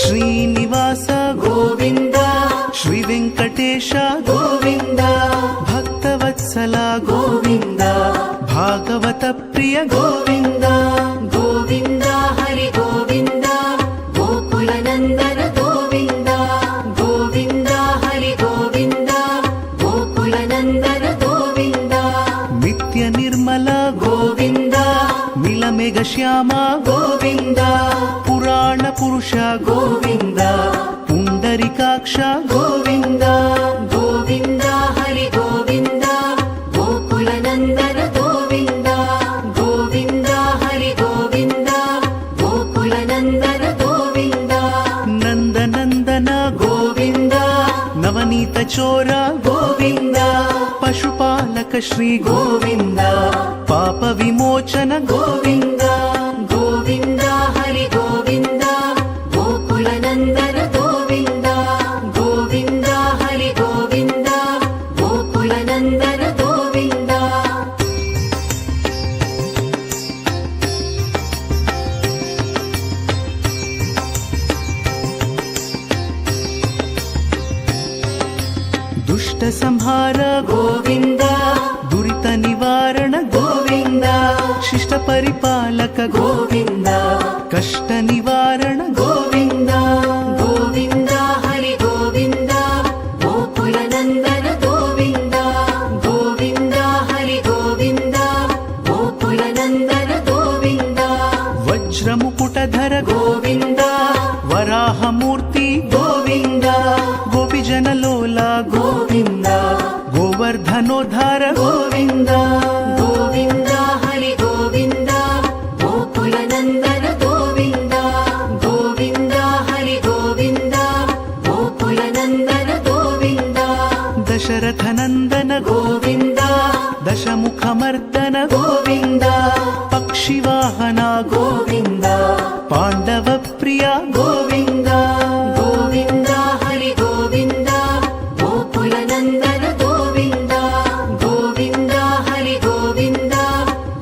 ಶ್ರೀನಿವಾಸ ಗೋವಿಂದ, ಶ್ರೀ ವೆಂಕಟೇಶ ಗೋವಿಂದ, ಭಕ್ತವತ್ಸಲ ಗೋವಿಂದ, ಭಾಗವತ ಪ್ರಿಯ ಗೋವಿಂದ. ಗೋವಿಂದ ಹರಿ ಗೋವಿಂದ, ಗೋಕುಲ ನಂದನ ಗೋವಿಂದ. ಗೋವಿಂದ ಹರಿ ಗೋವಿಂದ, ಗೋಕುಲ ನಂದನ ಗೋವಿಂದ. ನಿತ್ಯ ನಿರ್ಮಲ ಗೋವಿಂದ, ನೀಲಮೇಘ ಶ್ಯಾಮ ಗೋವಿಂದ, ಪುರಾಣ ಪುರುಷ ಗೋವಿಂದ, ಪುಂಡರಿಕಾಕ್ಷ ಗೋವಿಂದ. ಗೋವಿಂದ ಹರಿ ಗೋವಿಂದ, ಗೋಕುಲ ನಂದನ ಗೋವಿಂದ. ಗೋವಿಂದ ಹರಿ ಗೋವಿಂದ, ಗೋಕುಲ ನಂದನ ಗೋವಿಂದ. ನಂದನಂದನ ಗೋವಿಂದ, ನವನೀತ ಚೋರ ಗೋವಿಂದ, ಪಶುಪಾಲಕ ಶ್ರೀ ಗೋವಿಂದ, ಪಾಪ ವಿಮೋಚನ ಗೋವಿಂದ. ಗೋವಿಂದ ಹರಿ ಗೋವಿಂದ, ಗೋಕುಲ ನಂದನ ಗೋವಿಂದ. ಗೋವಿಂದ ಹರಿ ಗೋವಿಂದ, ಗೋಕುಲ ನಂದನ ಗೋವಿಂದ. ದುಷ್ಟ ಸಂಹಾರ ಗೋವಿಂದ, ದುರಿತ ನಿವಾರಣ ಗೋವಿಂದ, ಶಿಷ್ಟ ಪರಿಪಾಲಕ ಗೋವಿಂದ, ಕಷ್ಟ ನಿವಾರಣ ಗೋವಿಂದ. ಗೋವಿಂದ ಹರಿ ಗೋವಿಂದ, ಗೋಕುಲ ನಂದನ ಗೋವಿಂದ. ಗೋವಿಂದ ಹರಿ ಗೋವಿಂದ, ಗೋಕುಲ ನಂದನ ಗೋವಿಂದ. ವಜ್ರ ಮುಕುಟಧರ ಗೋವಿಂದ, ವರಾಹ ಮೂರ್ತಿ ಗೋವಿಂದ, ಗೋಪಿಜನ ಲೋಲ ಗೋವಿಂದ, ಗೋವರ್ಧನೋದ್ಧಾರ ಗೋವಿಂದ. ಗೋವಿಂದ ಹರಿ ಗೋವಿಂದ, ಗೋಕುಲ ನಂದನ ಗೋವಿಂದ. ಗೋವಿಂದ ಹರಿ ಗೋವಿಂದ, ಗೋಕುಲ ನಂದನ ಗೋವಿಂದ. ದಶರಥ ನಂದನ ಗೋವಿಂದ, ದಶಮುಖ ಮರ್ದನ ಗೋವಿಂದ, ಪಕ್ಷಿವಾಹನ ಗೋವಿಂದ, ಪಾಂಡವ ಪ್ರಿಯ ಗೋವಿಂದ. ಗೋವಿಂದ ಹರಿ ಗೋವಿಂದ, ಗೋಕುಲ ನಂದನ ಗೋವಿಂದ. ಗೋವಿಂದ ಹರಿ ಗೋವಿಂದ,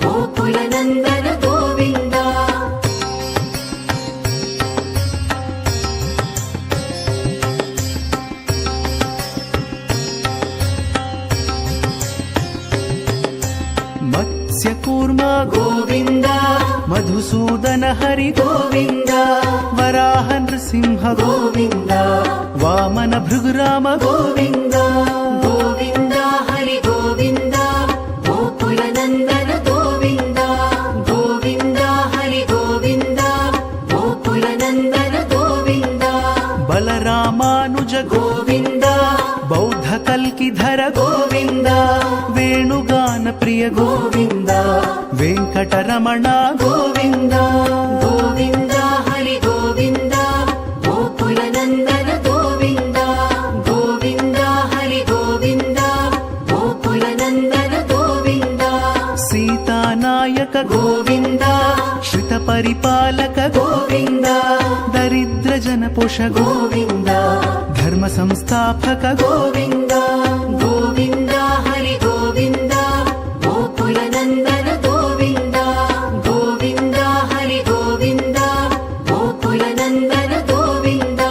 ಗೋಕುಲ ನಂದನ ಗೋವಿಂದ. ಮತ್ಸ್ಯ ಕೂರ್ಮ ಗೋವಿಂದ, ಮಧುಸೂದನ ಹರಿ ಗೋವಿಂದ, ವರಾಹ ನೃಸಿಂಹ ಗೋವಿಂದ, ವಾಮನ ಭೃಗುರಾಮ ಗೋವಿಂದ. ಗೋವಿಂದ ಹರಿ ಗೋವಿಂದ, ಗೋಕುಲ ನಂದನ ಗೋವಿಂದ. ಗೋವಿಂದ ಹರಿ ಗೋವಿಂದ, ಗೋಕುಲ ನಂದನ ಗೋವಿಂದ. ಬಲರಾಮಾನುಜ ಗೋವಿಂದ, ಬೌದ್ಧ ಕಲ್ಕಿಧರ ಗೋವಿಂದ, ವೇಣುಗಾನ ಪ್ರಿಯ ಗೋವಿಂದ, ವೆಂಕಟರಮಣ ಗೋವಿಂದ. ಗೋವಿಂದ ಹರಿ ಗೋವಿಂದ, ಗೋಕುಲ ನಂದನ ಗೋವಿಂದ. ಗೋವಿಂದ ಹರಿ ಗೋವಿಂದ, ಗೋಕುಲ ನಂದನ ಗೋವಿಂದ. ಸೀತಾನಾಯಕ ಗೋವಿಂದ, ಶ್ರಿತ ಪರಿಪಾಲಕ ಗೋವಿಂದ, ದರಿದ್ರ ಜನಪೋಷ ಗೋವಿಂದ, ಧರ್ಮ ಸಂಸ್ಥಾಪಕ ಗೋವಿಂದ. ಗೋವಿಂದ ಹರಿ ಗೋವಿಂದ, ಗೋಕುಲ ನಂದನ ಗೋವಿಂದ. ಗೋವಿಂದ ಹರಿ ಗೋವಿಂದ, ಗೋಕುಲ ನಂದನ ಗೋವಿಂದ.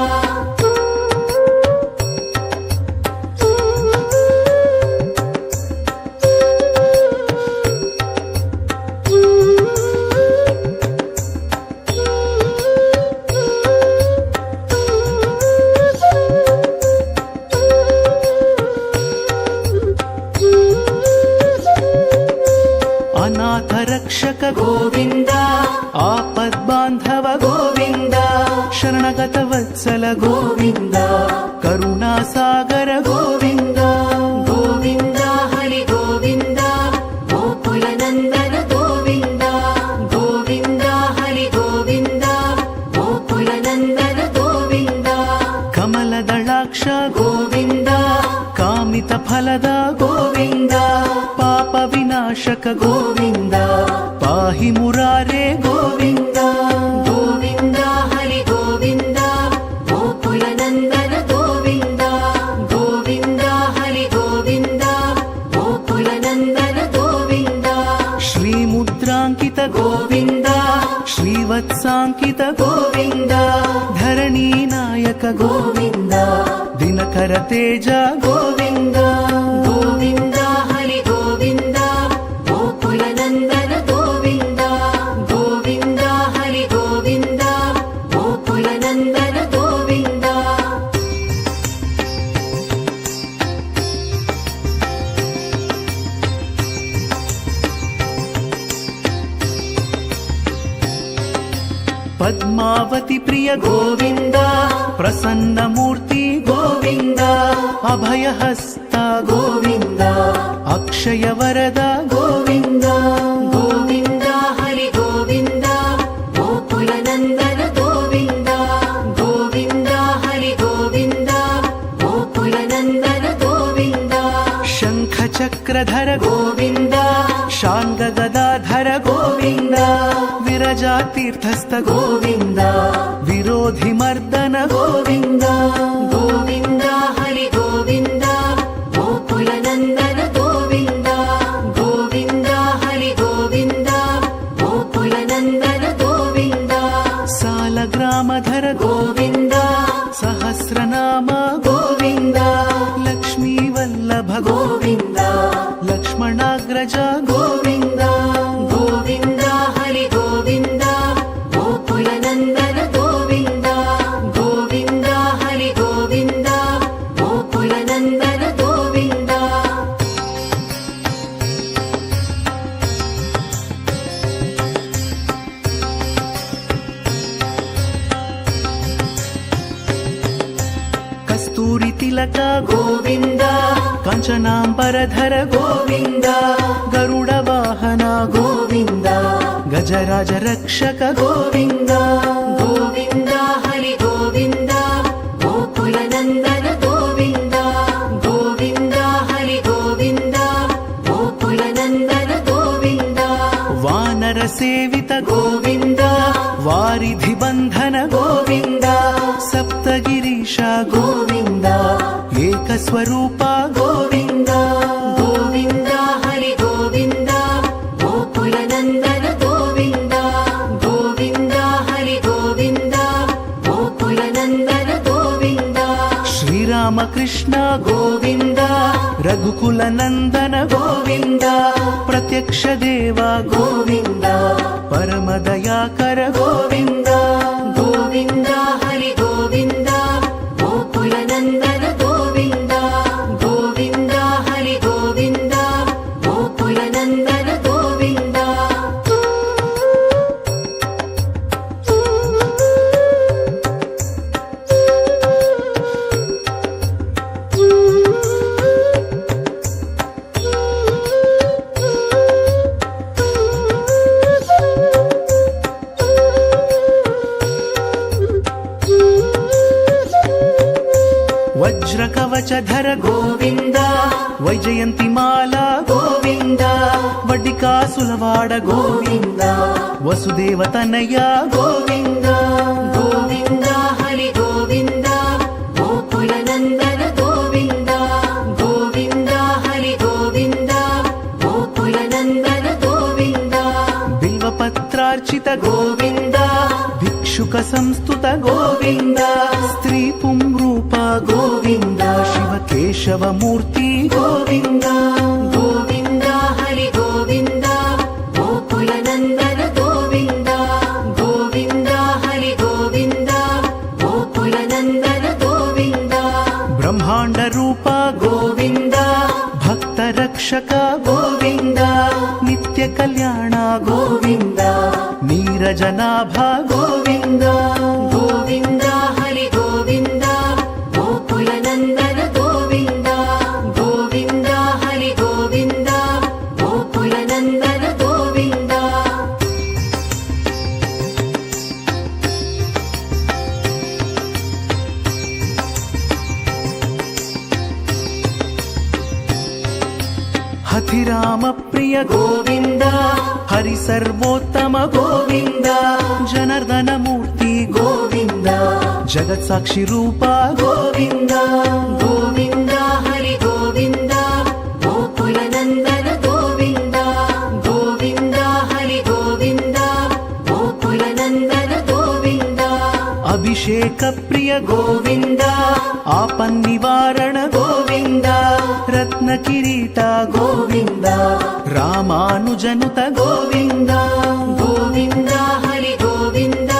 ಅನಾಥ ರಕ್ಷಕ ಗೋವಿಂದ, ಆಪದ್ ಬಾಂಧವ ಗೋವಿಂದ, ಶರಣಗತ ವತ್ಸಲ ಗೋವಿಂದ, ಕರುಣಾಸಾಗರ ಗೋವಿಂದ. ಗೋವಿಂದ ಹರಿ ಗೋವಿಂದ, ಗೋಕುಲ ನಂದನ ಗೋವಿಂದ. ಗೋವಿಂದ ಹರಿ ಗೋವಿಂದ, ಗೋಕುಲ ನಂದನ ಗೋವಿಂದ. ಕಮಲದಳಾಕ್ಷ ಗೋವಿಂದ, ಕಾಮಿತ ಫಲದ ಗೋವಿಂದ, ಪಾಪ ವಿನಾಶಕ ಗೋವಿಂದ, ಪಾಹಿ ಮುರಾರೇ ಗೋವಿಂದ. ಗೋವಿಂದ ಹರಿ ಗೋವಿಂದ, ಗೋಕುಲ ನಂದನ ಗೋವಿಂದ. ಗೋವಿಂದ ಹರಿ ಗೋವಿಂದ, ಗೋಕುಲ ನಂದನ ಗೋವಿಂದ. ಶ್ರೀ ಮುದ್ರಾಂಕಿತ ಗೋವಿಂದ, ಶ್ರೀವತ್ಸ ಸಾಂಕಿತ ಗೋವಿಂದ ಧರಣಿ ನಾಯಕ ಗೋವಿಂದ ದಿನಕರ ತೇಜ ಗೋವಿಂದ ಗೋವಿಂದ ಹರಿ ಗೋವಿಂದ ಗೋಕುಲ ನಂದನ ಗೋವಿಂದ ಗೋವಿಂದ ಹರಿ ಗೋವಿಂದ ಗೋಕುಲ ನಂದನ ಗೋವಿಂದ ಪದ್ಮಾವತಿ ಪ್ರಿಯ ಗೋವಿಂದ ಪ್ರಸನ್ನ ಮೂರ್ತಿ ಗೋವಿಂದ ಅಭಯ ಹಸ್ತ ಗೋವಿಂದ ಅಕ್ಷಯ ವರದ ಗೋವಿಂದ ಗೋವಿಂದ ಹರಿ ಗೋವಿಂದ ಗೋಕುಲ ನಂದನ ಗೋವಿಂದ ಗೋವಿಂದ ಹರಿ ಗೋವಿಂದ ಗೋಕುಲ ನಂದನ ಗೋವಿಂದ ಶಂಖ ಚಕ್ರಧರ ಗೋವಿಂದ ಶಾಂಗ ಗದಾಧರ ಗೋವಿಂದ ವಿರಜಾ ತೀರ್ಥಸ್ಥ ಗೋವಿಂದ ವಿರೋಧಿ ಮರ್ದನ ಗೋವಿಂದ ಗೋವಿಂದ ಹರಿ ಗೋವಿಂದ ಗೋಕುಲ ನಂದನ ಗೋವಿಂದ ಗೋವಿಂದ ಹರಿ ಗೋವಿಂದ ಗೋಕುಲ ನಂದನ ಗೋವಿಂದ ಸಾಲಗ್ರಾಮಧರ ಗೋವಿಂದ ಸಹಸ್ರನಾಮ ಗೋವಿಂದ ಲಕ್ಷ್ಮೀ ವಲ್ಲಭ ಗೋವಿಂದ ಲಕ್ಷ್ಮಣಾಗ್ರಜ ಗೋವಿಂದ ಗೋವಿಂದ ಹರಿ ಗೋವಿಂದ ಗೋಕುಲ ನಂದನ ಗೋವಿಂದ ಗೋವಿಂದ ಹರಿ ಗೋವಿಂದ ಗೋಕುಲ ನಂದನ ಗೋವಿಂದ ಕಸ್ತೂರಿ ತಿಲಕ ಗೋವಿಂದ ಕಾಂಚನಾಂಬರಧರ ಗೋವಿಂದ ಗರುಡ ವಾಹನ ಗೋವಿಂದ ಗಜರಾಜ ರಕ್ಷಕ ಗೋವಿಂದ ಗೋವಿಂದ ಹರಿ ಗೋವಿಂದ ಗೋಕುಲ ನಂದನ ಗೋವಿಂದ ಗೋವಿಂದ ಹರಿ ಗೋವಿಂದ ಗೋಕುಲ ನಂದನ ಗೋವಿಂದ ವಾನರ ಸೇವಿತ ಗೋವಿಂದ ವಾರಿಧಿ ಬಂಧನ ಗೋವಿಂದ ಸಪ್ತಗಿರೀಶ ಗೋವಿಂದ ಏಕ ಸ್ವರೂಪ ಗೋವಿಂದ ಗೋವಿಂದ ಹರಿ ಗೋವಿಂದ ಗೋಕುಲ ನಂದನ ಗೋವಿಂದ ಗೋವಿಂದ ಹರಿ ಗೋವಿಂದ ಗೋಕುಲ ನಂದನ ಗೋವಿಂದ ಶ್ರೀರಾಮ ಕೃಷ್ಣ ಗೋವಿಂದ ರಘುಕುಲ ನಂದನ ಗೋವಿಂದ ಪ್ರತ್ಯಕ್ಷ ದೇವ ಗೋವಿಂದ ಪರಮ ದಯಾಕರ ಗೋವಿಂದ ಗೋವಿಂದ ಹರಿ ಗೋವಿಂದ ಗೋಕುಲ ನಂದನ ಗೋವಿಂದ ಗೋವಿಂದ ಹರಿ ಗೋವಿಂದ ಗೋಕುಲ ನಂದನ ಗೋವಿಂದ ವಜ್ರ ಕವಚಧರ ಗೋವಿಂದ ವೈಜಯಂತಿ ಮಾಲಾ ಗೋವಿಂದ ವಡ್ಡಿಕಾಸುಲವಾಡ ಗೋವಿಂದ ವಸುದೇವ ತನಯ ಗೋವಿಂದ ಗೋವಿಂದ ಹರಿ ಗೋವಿಂದ ಗೋಕುಲ ನಂದನ ಗೋವಿಂದ ಗೋವಿಂದ ಹರಿ ಗೋವಿಂದ ಗೋಕುಲ ನಂದನ ಗೋವಿಂದ ಬಿಲ್ವಪತ್ರಾರ್ಚಿತ ಗೋವಿಂದ ಭಿಕ್ಷುಕ ಸಂಸ್ತುತ ಗೋವಿಂದ ಸ್ತ್ರೀ ಪುಂರೂಪ ಗೋವಿಂದ ಶಿವ ಕೇಶವ ಮೂರ್ತಿ ಗೋವಿಂದ ಗೋವಿಂದ ಹರಿ ಗೋವಿಂದ ಗೋಕುಲ ನಂದನ ಗೋವಿಂದ ಗೋವಿಂದ ಹರಿ ಗೋವಿಂದ ಗೋಕುಲ ನಂದನ ಗೋವಿಂದ ಬ್ರಹ್ಮಾಂಡ ರೂಪ ಗೋವಿಂದ ಭಕ್ತ ರಕ್ಷಕ ಗೋವಿಂದ ನಿತ್ಯ ಕಲ್ಯಾಣ ಗೋವಿಂದ ನೀರಜನಾಭ ಗೋವಿಂದ ಗೋವಿಂದ ಹರಿ ಗೋವಿಂದ ಗೋಕುಲ ನಂದನ ಗೋವಿಂದ ಗೋವಿಂದ ಹರಿ ಗೋವಿಂದ ಗೋಕುಲ ನಂದನ ಗೋವಿಂದ ಹಥಿರಾಮ ಪ್ರಿಯ ಗೋವಿಂದ ಹರಿ ಸರ್ವೋತ್ತಮ ಗೋವಿಂದ ಜನಾರ್ದನ ಮೂರ್ತಿ ಗೋವಿಂದ ಜಗತ್ ಸಾಕ್ಷಿ ರೂಪ ಗೋವಿಂದ ಗೋವಿಂದ ಹರಿ ಗೋವಿಂದ ಗೋಕುಲ ನಂದನ ಗೋವಿಂದ ಗೋವಿಂದ ಹರಿ ಗೋವಿಂದ ಗೋಕುಲ ನಂದನ అభిషేక ప్రియ గోవింద ఆపన్నివారణ గోవింద రత్న కిరీట గోవింద రామానుజనుత గోవింద గోవింద హరి గోవింద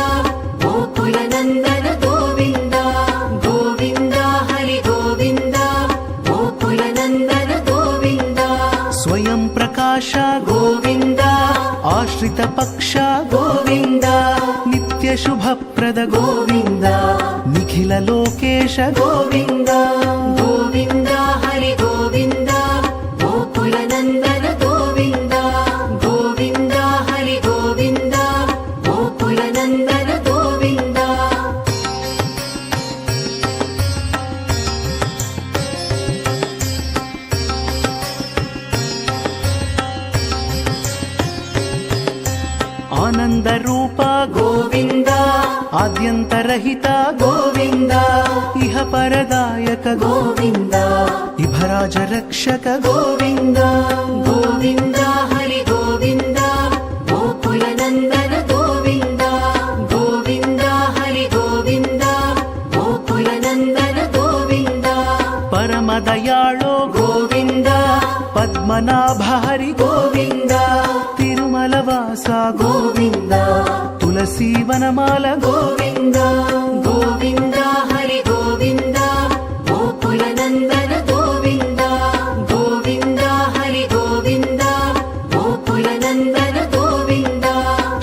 గోకుల నందన గోవింద గోవింద హరి గోవింద గోకుల నందన గోవింద స్వయం ప్రకాశ గోవింద ఆశ్రిత పక్ష గోవింద నిత్య శుభప్రద గోవింద నిఖిల లోకేశ గోవింద గోవింద హరి గోవింద గోకుల నందన గోవింద గోవింద హరి గోవింద గోకుల నందన గోవింద ఆనంద రూప గోవింద ఆద్యంతరహిత గోవింద ఇహ పరదాయక గోవింద ఇభరాజ రక్షక గోవింద గోవింద హరి గోవింద గోకుల నందన గోవింద గోవింద హరి గోవింద గోకుల నందన గోవింద పరమ దయాళో గోవింద పద్మనాభ హరి గోవింద తిరుమల వాస గోవింద తులసీ వనమాల గోవింద గోవింద హరి గోవింద గోకుల నందన గోవింద గోవింద హరి గోవింద గోకుల నందన గోవింద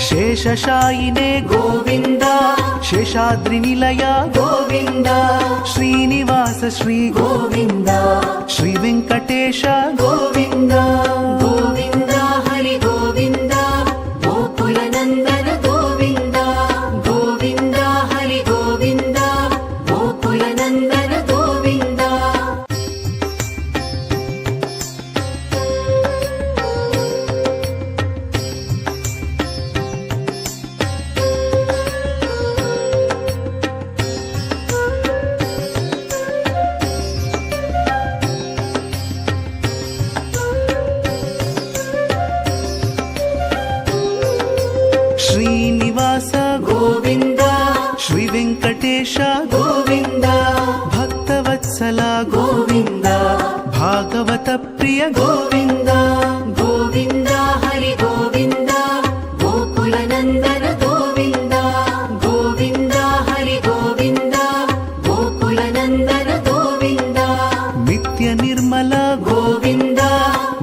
శేషశాయినే గోవింద శేషాద్రి నిలయ గోవింద శ్రీనివాస శ్రీ గోవింద శ్రీ వెంకటేశ గోవింద గోవింద హరి గోవింద గోకుల నందన గోవింద గోవింద హరి గోవింద గోకుల నందన గోవింద శ్రీనివాస గోవింద శ్రీ వెంకటేశ గోవింద భక్తవత్సల గోవింద భాగవత ప్రియ గోవింద గోవింద హరి గోవింద గోకుల నందన గోవింద గోవింద హరి గోవింద గోకుల నందన గోవింద నిత్య నిర్మల గోవింద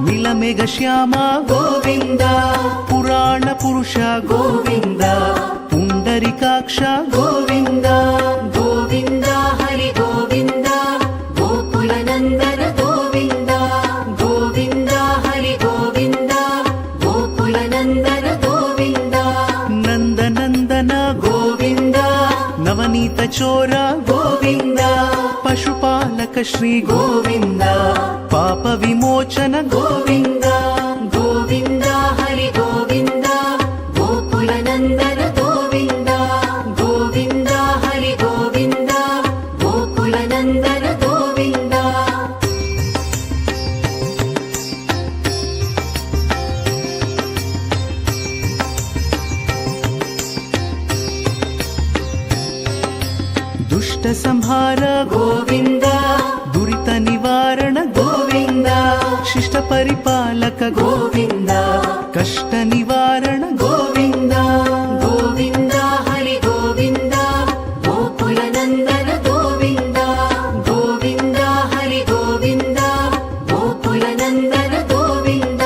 నీలమేఘ శ్యామ గోవింద పురాణ పురుష గోవింద పుండరికాక్ష గోవింద గోవింద హరి గోవింద గోకుల నందన గోవింద గోవింద హరి గోవింద గోకుల నందన గోవింద నందనందన గోవింద నవనీత చోర గోవింద పశుపాలక శ్రీ గోవింద పాప విమోచన గోవింద గోవింద హరి గోవింద గోకుల నందన గోవింద గోవింద హరి గోవింద గోకుల నందన గోవింద దుష్ట సంహార గోవింద దురిత నివారణ గోవింద శిష్ట పరిపాలక గోవింద కష్ట నివారణ గోవింద గోవింద హరి గోవింద గోకుల నందన గోవింద గోవింద హరి గోవింద గోకుల నందన గోవింద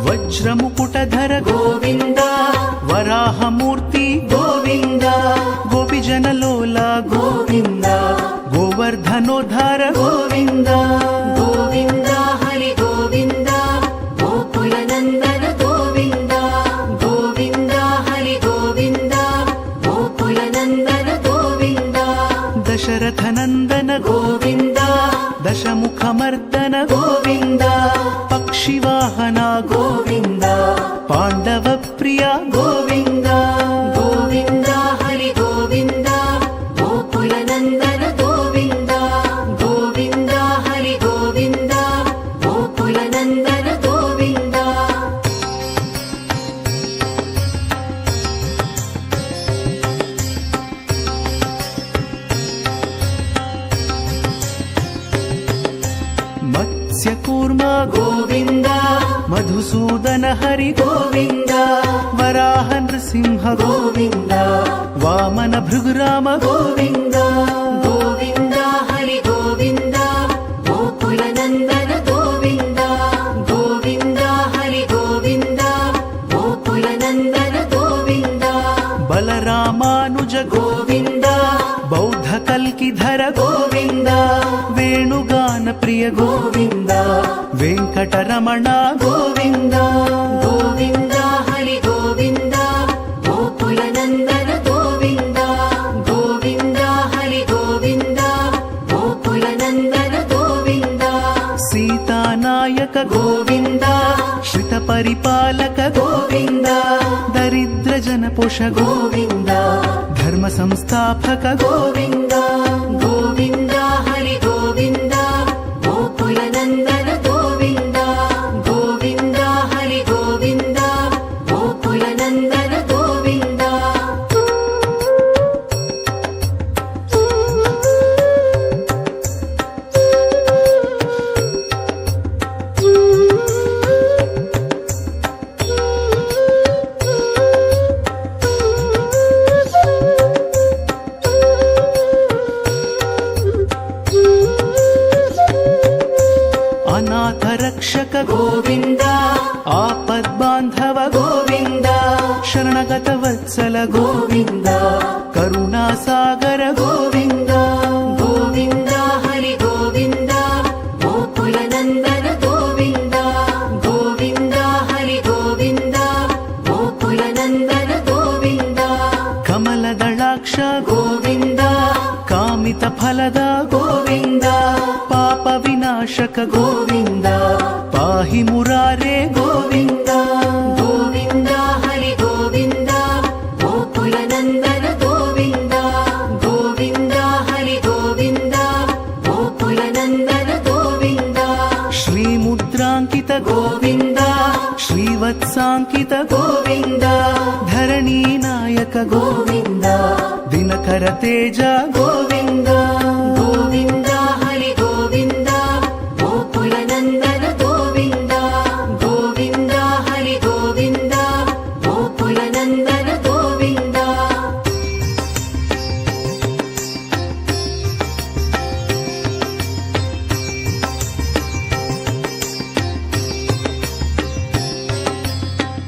వజ్రముకుటధర గోవింద వరాహమూర్తి గోవింద గోపిజనలోల గోవింద గోవర్ధనోద్ధార గోవింద గోవింద హరి గోవింద గోకుల నందన గోవింద గోవింద హరి గోవింద గోకుల నందన గోవింద దశరథ నందన గోవింద దశముఖమర్దన గోవింద పక్షివాహన గోవింద పాండవ ప్రియ గోవింద గోవింద హరి గోవింద గోకుల నందన గోవింద గోవింద హరి గోవింద గోకుల నందన గోవింద మధుసూదన హరి గోవింద వరాహ నృసింహ గోవింద వామన భృగురామ గోవింద గోవింద హరి గోవింద గోకుల నందన గోవింద గోవింద హరి గోవింద గోకుల నందన గోవింద బలరామానుజ గోవింద బౌద్ధ కల్కిధర గోవింద వేణుగాన ప్రియ గోవింద వెంకటరమణ గోవింద గోవింద హరి గోవింద గోకుల నందన గోవింద గోవింద హరి గోవింద గోకుల నందన గోవింద సీతానాయక గోవింద శ్రిత పరిపాలక గోవింద దరిద్ర జన పోష గోవింద ధర్మ సంస్థాపక గోవింద గోవింద హరి గోవింద గోకుల నందన గోవింద గోవింద హరి గోవింద గోకుల నందన గోవింద అనాథ రక్షక గోవింద ఆపద్బాంధవ గోవింద శరణగత వత్సల గోవింద కరుణాసాగర గోవింద గోవింద హరి గోవింద గోకుల నందన గోవింద గోవింద హరి గోవింద గోకుల నందన గోవింద కమలదళాక్ష గోవింద కామిత ఫలద గోవింద పాప వినాశక గోవింద పాహి మురారే గోవింద గోవింద హరి గోవింద గోకుల నందన గోవింద గోవింద హరి గోవింద గోకుల నందన గోవింద శ్రీముద్రాంకిత గోవింద శ్రీవత్సాంకిత గోవింద ధరణీ నాయక గోవింద దినకర తేజ గోవింద గోవింద హరి గోవింద గోకుల నందన గోవింద గోవింద హరి గోవింద గోకుల నందన గోవింద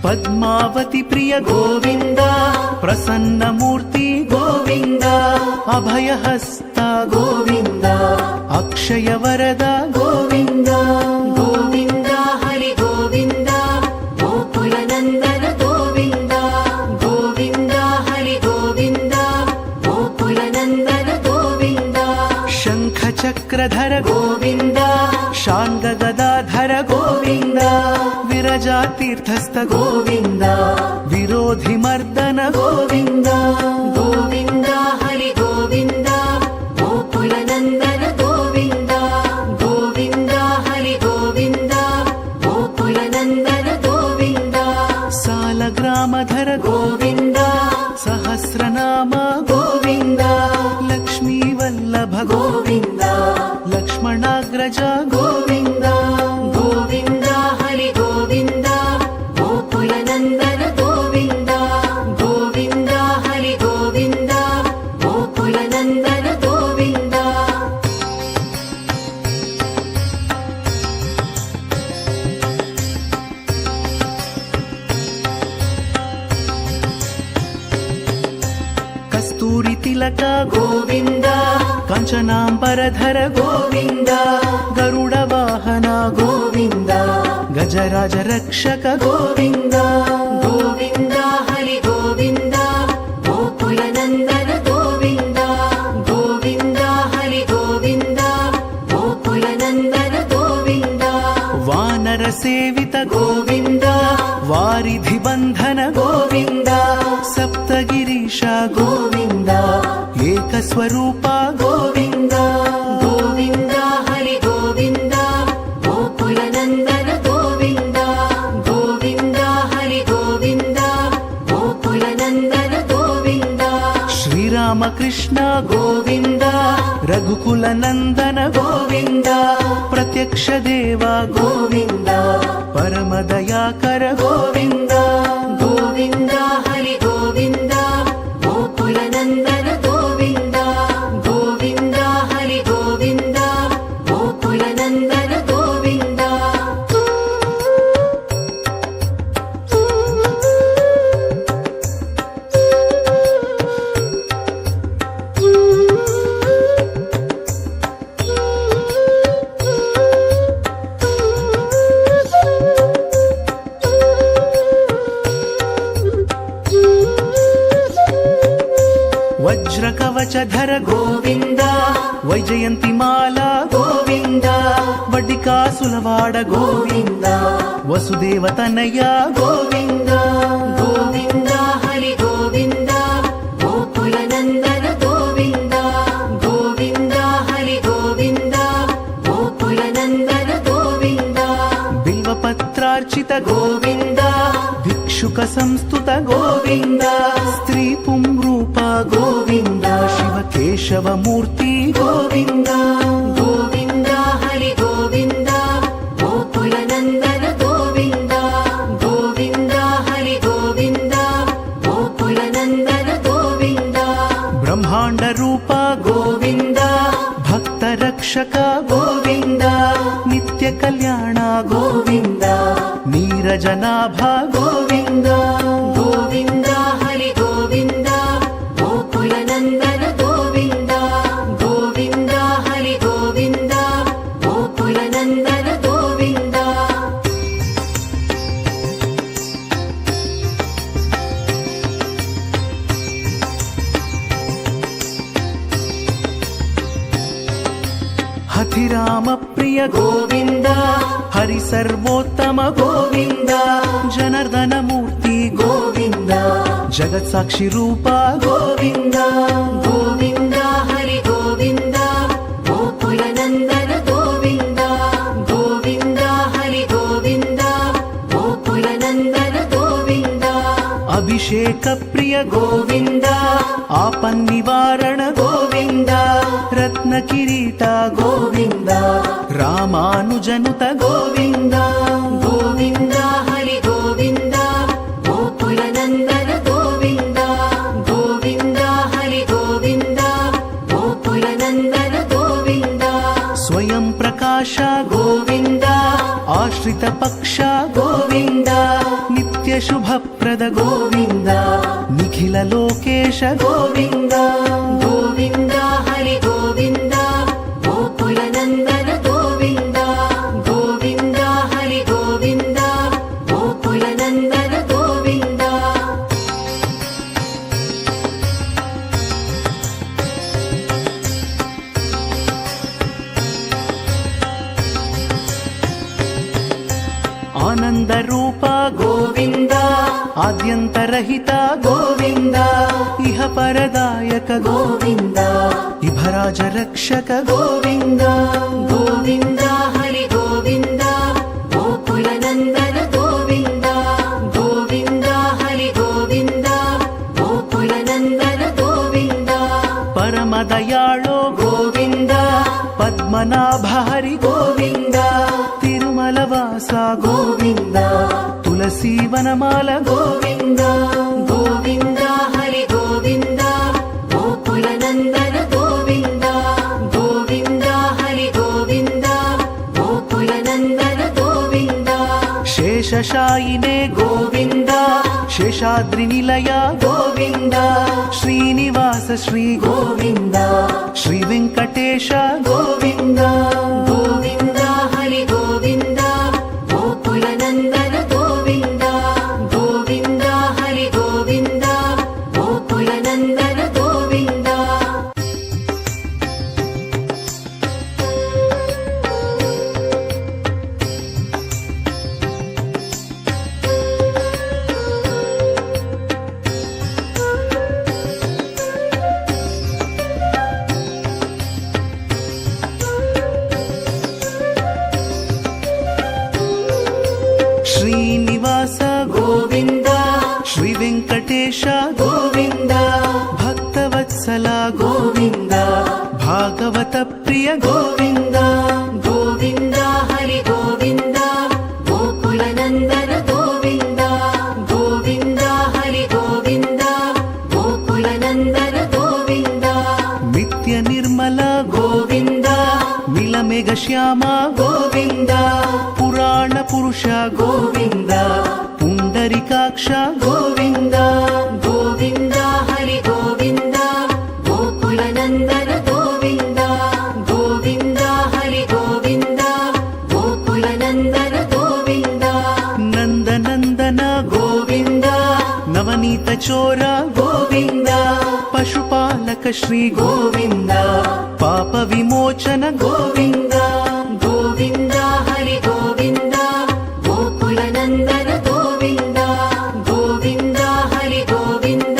పద్మావతి ప్రియ గోవింద ప్రసన్నమూర్తి గోవింద అభయహస్త గోవింద అక్షయ వరద గోవింద గోవింద హరి గోవింద గోకుల నందన గోవింద గోవింద హరి గోవింద గోకుల నందన గోవింద శంఖ చక్రధర గోవింద శాంగ గదాధర గోవింద విరజా తీర్థస్థ గోవింద విరోధి మర్దన గోవింద గోవింద హరి గోవింద గోకుల నందన గోవింద గోవింద హరి గోవింద గోకుల నందన గోవింద సాలగ్రామధర గోవింద సహస్రనామ గోవింద లక్ష్మీ వల్లభ గోవింద లక్ష్మణాగ్రజ గోవింద గోవింద హరి గోవింద గోకుల నందన గోవింద గోవింద హరి గోవింద గోకుల నందన గోవింద కస్తూరి తిలక గోవింద కంచనాంబరధర గోవింద గరుడ వాహన గోవింద గజరాజ రక్షక గోవింద గోవింద హరి గోవింద గోకుల నందన గోవింద గోవింద హరి గోవింద గోకుల నందన గోవింద వానర సేవిత గోవింద వారిధి బంధన గోవింద సప్తగిరీశ గోవింద ఏకస్వరూప గోవింద గోవింద హరి గోవింద గోకుల నందన గోవింద గోవింద హరి గోవింద గోకుల నందన గోవింద శ్రీరామ ಶ್ರೀರಾಮಕೃಷ್ಣ ಗೋವಿಂದ ರಘುಕುಲ ನಂದನ ಗೋವಿಂದ ಪ್ರತ್ಯಕ್ಷ ದೇವ ಗೋವಿಂದ ಪರಮ ದಯಾಕರ ಗೋವಿಂದ ಗೋವಿಂದ ಹರಿ ಗೋವಿಂದ ಗೋಕುಲ ನಂದನ ಗೋವಿಂದ ಗೋವಿಂದ ಹರಿ ಗೋವಿಂದ ಗೋಕುಲ ನಂದನ ಗೋವಿಂದ ವಜ್ರ ಕವಚಧರ ಗೋವಿಂದ ವೈಜಯಂತಿ ಮಾಲಾ ಗೋವಿಂದ ಬಡ್ಡಿಕಾಸುಲವಾಡ ಗೋವಿಂದ ವಸುದೇವ ತನಯ ಗೋವಿಂದ ಗೋವಿಂದ ಹರಿ ಗೋವಿಂದ ಗೋಕುಲ ನಂದನ ಗೋವಿಂದ ಗೋವಿಂದ ಹರಿ ಗೋವಿಂದ ಗೋಕುಲ ನಂದನ ಗೋವಿಂದ ಬಿಲ್ವಪತ್ರಾರ್ಚಿತ ಗೋವಿಂದ ಭಿಕ್ಷುಕ ಸಂಸ್ತುತ ಗೋವಿಂದ ಸ್ತ್ರೀ ಪುಂರೂಪ ಗೋವಿಂದ ಶಿವ ಕೇಶವ ಮೂರ್ತಿ ಗೋವಿಂದ ಗೋವಿಂದ ಹರಿ ಗೋವಿಂದ ಗೋಕುಲ ನಂದನ ಗೋವಿಂದ ಗೋವಿಂದ ಹರಿ ಗೋವಿಂದ ಗೋಕುಲ ನಂದನ ಗೋವಿಂದ ಬ್ರಹ್ಮಾಂಡ ರೂಪ ಗೋವಿಂದ ಭಕ್ತ ರಕ್ಷಕ ಗೋವಿಂದ ನಿತ್ಯ ಕಲ್ಯಾಣ ಗೋವಿಂದ ನೀರಜನಾಭ ಗೋವಿಂದ ಗೋವಿಂದ ಹರಿ ಗೋವಿಂದ ಗೋಕುಲ ನಂದನ ಗೋವಿಂದ ಗೋವಿಂದ ಹರಿ ಗೋವಿಂದ ಗೋಕುಲ ನಂದನ ಗೋವಿಂದ ಹತಿರಾಮ ಪ್ರಿಯ ಗೋವಿಂದ ಹರಿ ಸರ್ವೋತ್ತಮ ಗೋವಿಂದ ಜನಾರ್ದನ ಮೂರ್ತಿ ಗೋವಿಂದ ಜಗತ್ ಸಾಕ್ಷಿ ರೂಪ ಗೋವಿಂದ ಗೋವಿಂದ ಹರಿ ಗೋವಿಂದ ಗೋಕುಲ ನಂದನ ಗೋವಿಂದ ಗೋವಿಂದ ಹರಿ ಗೋವಿಂದ ಗೋಕುಲ ನಂದನ ಗೋವಿಂದ ಅಭಿಷೇಕ ಪ್ರಿಯ ಗೋವಿಂದ ಆಪನ್ನಿವಾರಣ ಗೋವಿಂದ ರತ್ನ ಕಿರೀಟ ಗೋವಿಂದ ರಾಮಾನುಜನುತ ಗೋವಿಂದ ಗೋವಿಂದ ಹರಿ ಗೋವಿಂದ ಗೋಕುಲ ನಂದನ ಗೋವಿಂದ ಗೋವಿಂದ ಹರಿ ಗೋವಿಂದ ಗೋಕುಲ ನಂದನ ಗೋವಿಂದ ಸ್ವಯಂ ಪ್ರಕಾಶ ಗೋವಿಂದ ಆಶ್ರಿತ ಪಕ್ಷ ಗೋವಿಂದ ನಿತ್ಯ ಶುಭಪ್ರದ ಗೋವಿಂದ ನಿಖಿಲ ಲೋಕೇಶ ಗೋವಿಂದ ಗೋವಿಂದ ಹರಿ ಗೋವಿಂದ ಗೋಕುಲ ನಂದನ ಗೋವಿಂದ ಗೋವಿಂದ ಹರಿ ಗೋವಿಂದ ಗೋಕುಲ ನಂದನ ಗೋವಿಂದ ಆನಂದ ರೂಪ ಗೋವಿಂದ ಆದ್ಯಂತರಹಿತ ಗೋವಿಂದ ಇಹ ಪರದಾಯಕ ಗೋವಿಂದ ಇಭರಾಜ ರಕ್ಷಕ ಗೋವಿಂದ ಗೋವಿಂದ ಹರಿ ಗೋವಿಂದ ಗೋಕುಲ ನಂದನ ಗೋವಿಂದ ಗೋವಿಂದ ಹರಿ ಗೋವಿಂದ ಗೋಕುಲ ನಂದನ ಗೋವಿಂದ ಪರಮ ದಯಾಳೋ ಗೋವಿಂದ ಪದ್ಮನಾಭ ಹರಿ ಗೋವಿಂದ ತಿರುಮಲ ವಾಸ ಗೋವಿಂದ ತುಳಸಿ ವನಮಾಲ ಗೋವಿಂದ ಗೋವಿಂದ ಹರಿ ಗೋವಿಂದ ಗೋಕುಲ ನಂದನ ಗೋವಿಂದ ಗೋವಿಂದ ಹರಿ ಗೋವಿಂದ ಗೋಕುಲ ನಂದನ ಗೋವಿಂದ ಶೇಷಶಾಯಿನೇ ಗೋವಿಂದ ಶೇಷಾದ್ರಿ ನಿಲಯ ಗೋವಿಂದ ಶ್ರೀನಿವಾಸ ಶ್ರೀ ಗೋವಿಂದ ಶ್ರೀ ವೆಂಕಟೇಶ ಗೋವಿಂದ ಗೋವಿಂದ ಹರಿ ಗೋವಿಂದ ಗೋಕುಲ ನಂದನ ಗೋವಿಂದ ಗೋವಿಂದ ಹರಿ ಗೋವಿಂದ ಗೋಕುಲ ನಂದನ ಗೋವಿಂದ ಶ್ರೀನಿವಾಸ ಗೋವಿಂದ ಶ್ರೀ ವೆಂಕಟೇಶ ಗೋವಿಂದ ಭಕ್ತವತ್ಸಲ ಗೋವಿಂದ ಭಾಗವತ ಪ್ರಿಯ ಗೋವಿಂದ ಗೋವಿಂದ ಹರಿ ಗೋವಿಂದ ಗೋಕುಲ ನಂದನ ಗೋವಿಂದ ಗೋವಿಂದ ಹರಿ ಗೋವಿಂದ ಗೋಕುಲ ನಂದನ ಗೋವಿಂದ ನಿತ್ಯ ನಿರ್ಮಲ ಗೋವಿಂದ ನೀಲಮೇಘ ಶ್ಯಾಮ ಗೋವಿಂದ ಪುರಾಣ ಪುರುಷ ಗೋವಿಂದ ಪುಂಡರಿಕಾಕ್ಷ ಗೋವಿಂದ ಗೋವಿಂದ ಹರಿ ಗೋವಿಂದ ಗೋಕುಲ ನಂದನ ಗೋವಿಂದ ಗೋವಿಂದ ಹರಿ ಗೋವಿಂದ ಗೋಕುಲ ನಂದನ ಗೋವಿಂದ ನಂದನಂದನ ಗೋವಿಂದ ನವನೀತ ಚೋರ ಗೋವಿಂದ ಪಶುಪಾಲಕ ಶ್ರೀ ಗೋವಿಂದ ಪಾಪ ವಿಮೋಚನ ಗೋವಿಂದ ಗೋವಿಂದ ಹರಿ ಗೋವಿಂದ ಗೋಕುಲ ನಂದನ ಗೋವಿಂದ ಗೋವಿಂದ ಹರಿ ಗೋವಿಂದ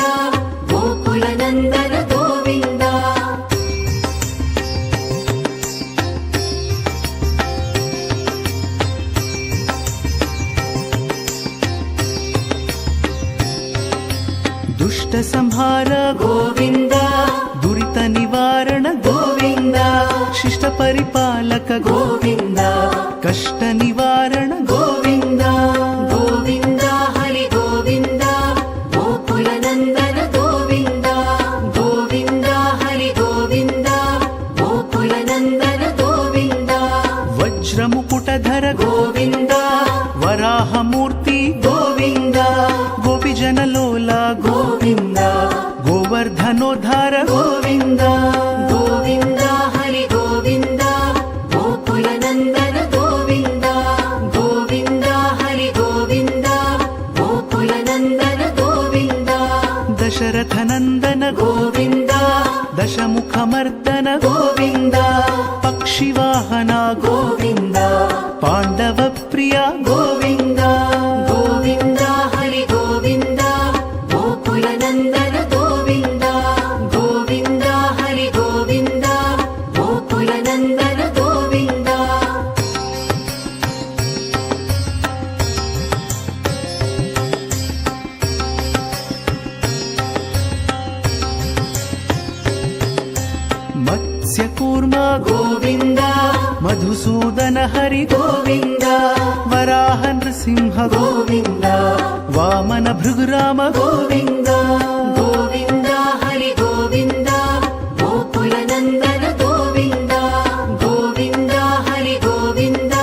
ಗೋಕುಲ ನಂದನ ಗೋವಿಂದ ದುಷ್ಟ ಸಂಹಾರ ಗೋವಿಂದ ದುರಿತ ನಿವಾರಣ ಗೋವಿಂದ ಶಿಷ್ಟ ಪರಿಪಾಲಕ ಗೋವಿಂದ ಕಷ್ಟ ನಿವಾರಣ ಗೋವಿಂದ ಗೋವಿಂದ ಹರಿ ಗೋವಿಂದ ಗೋಕುಲ ನಂದನ ಗೋವಿಂದ ಗೋವಿಂದ ಹರಿ ಗೋವಿಂದ ಗೋಕುಲ ನಂದನ ಗೋವಿಂದ ವಜ್ರ ಮುಕುಟಧರ ಗೋವಿಂದ ವರಾಹ ಮೂರ್ತಿ ಗೋವಿಂದ ಗೋಪಿಜನ ಲೋಲ ಗೋವಿಂದ ಗೋವರ್ಧನೋದ್ಧಾರ ಗೋವಿಂದ ಗೋವಿಂದ ಹರಿ ಗೋವಿಂದ ಗೋಕುಲ ನಂದನ ಗೋವಿಂದ ಗೋವಿಂದ ಹರಿ ಗೋವಿಂದ ಗೋಕುಲ ನಂದನ ಗೋವಿಂದ ದಶರಥ ನಂದನ ಗೋವಿಂದ ದಶಮುಖ ಮರ್ದನ ಗೋವಿಂದ ಪಕ್ಷಿವಾಹನ ಗೋವಿಂದ ಪಾಂಡವ ಪ್ರಿಯ ಗೋವಿಂದ ಗೋವಿಂದ ಹರಿ ಗೋವಿಂದ ಗೋಕುಲ ನಂದನ ಗೋವಿಂದ ಗೋವಿಂದ ಹರಿ ಗೋವಿಂದ ಗೋಕುಲ ನಂದನ ಗೋವಿಂದ ಮತ್ಸ್ಯ ಕೂರ್ಮ ಗೋವಿಂದ ಮಧುಸೂದನ ಹರಿ ಗೋವಿಂದ ವರಾಹ ನೃಸಿಂಹ ಗೋವಿಂದ ವಾಮನ ಭೃಗುರಾಮ ಗೋವಿಂದ ಗೋವಿಂದ ಹರಿ ಗೋವಿಂದ ಗೋಕುಲ ನಂದನ ಗೋವಿಂದ ಗೋವಿಂದ ಹರಿ ಗೋವಿಂದ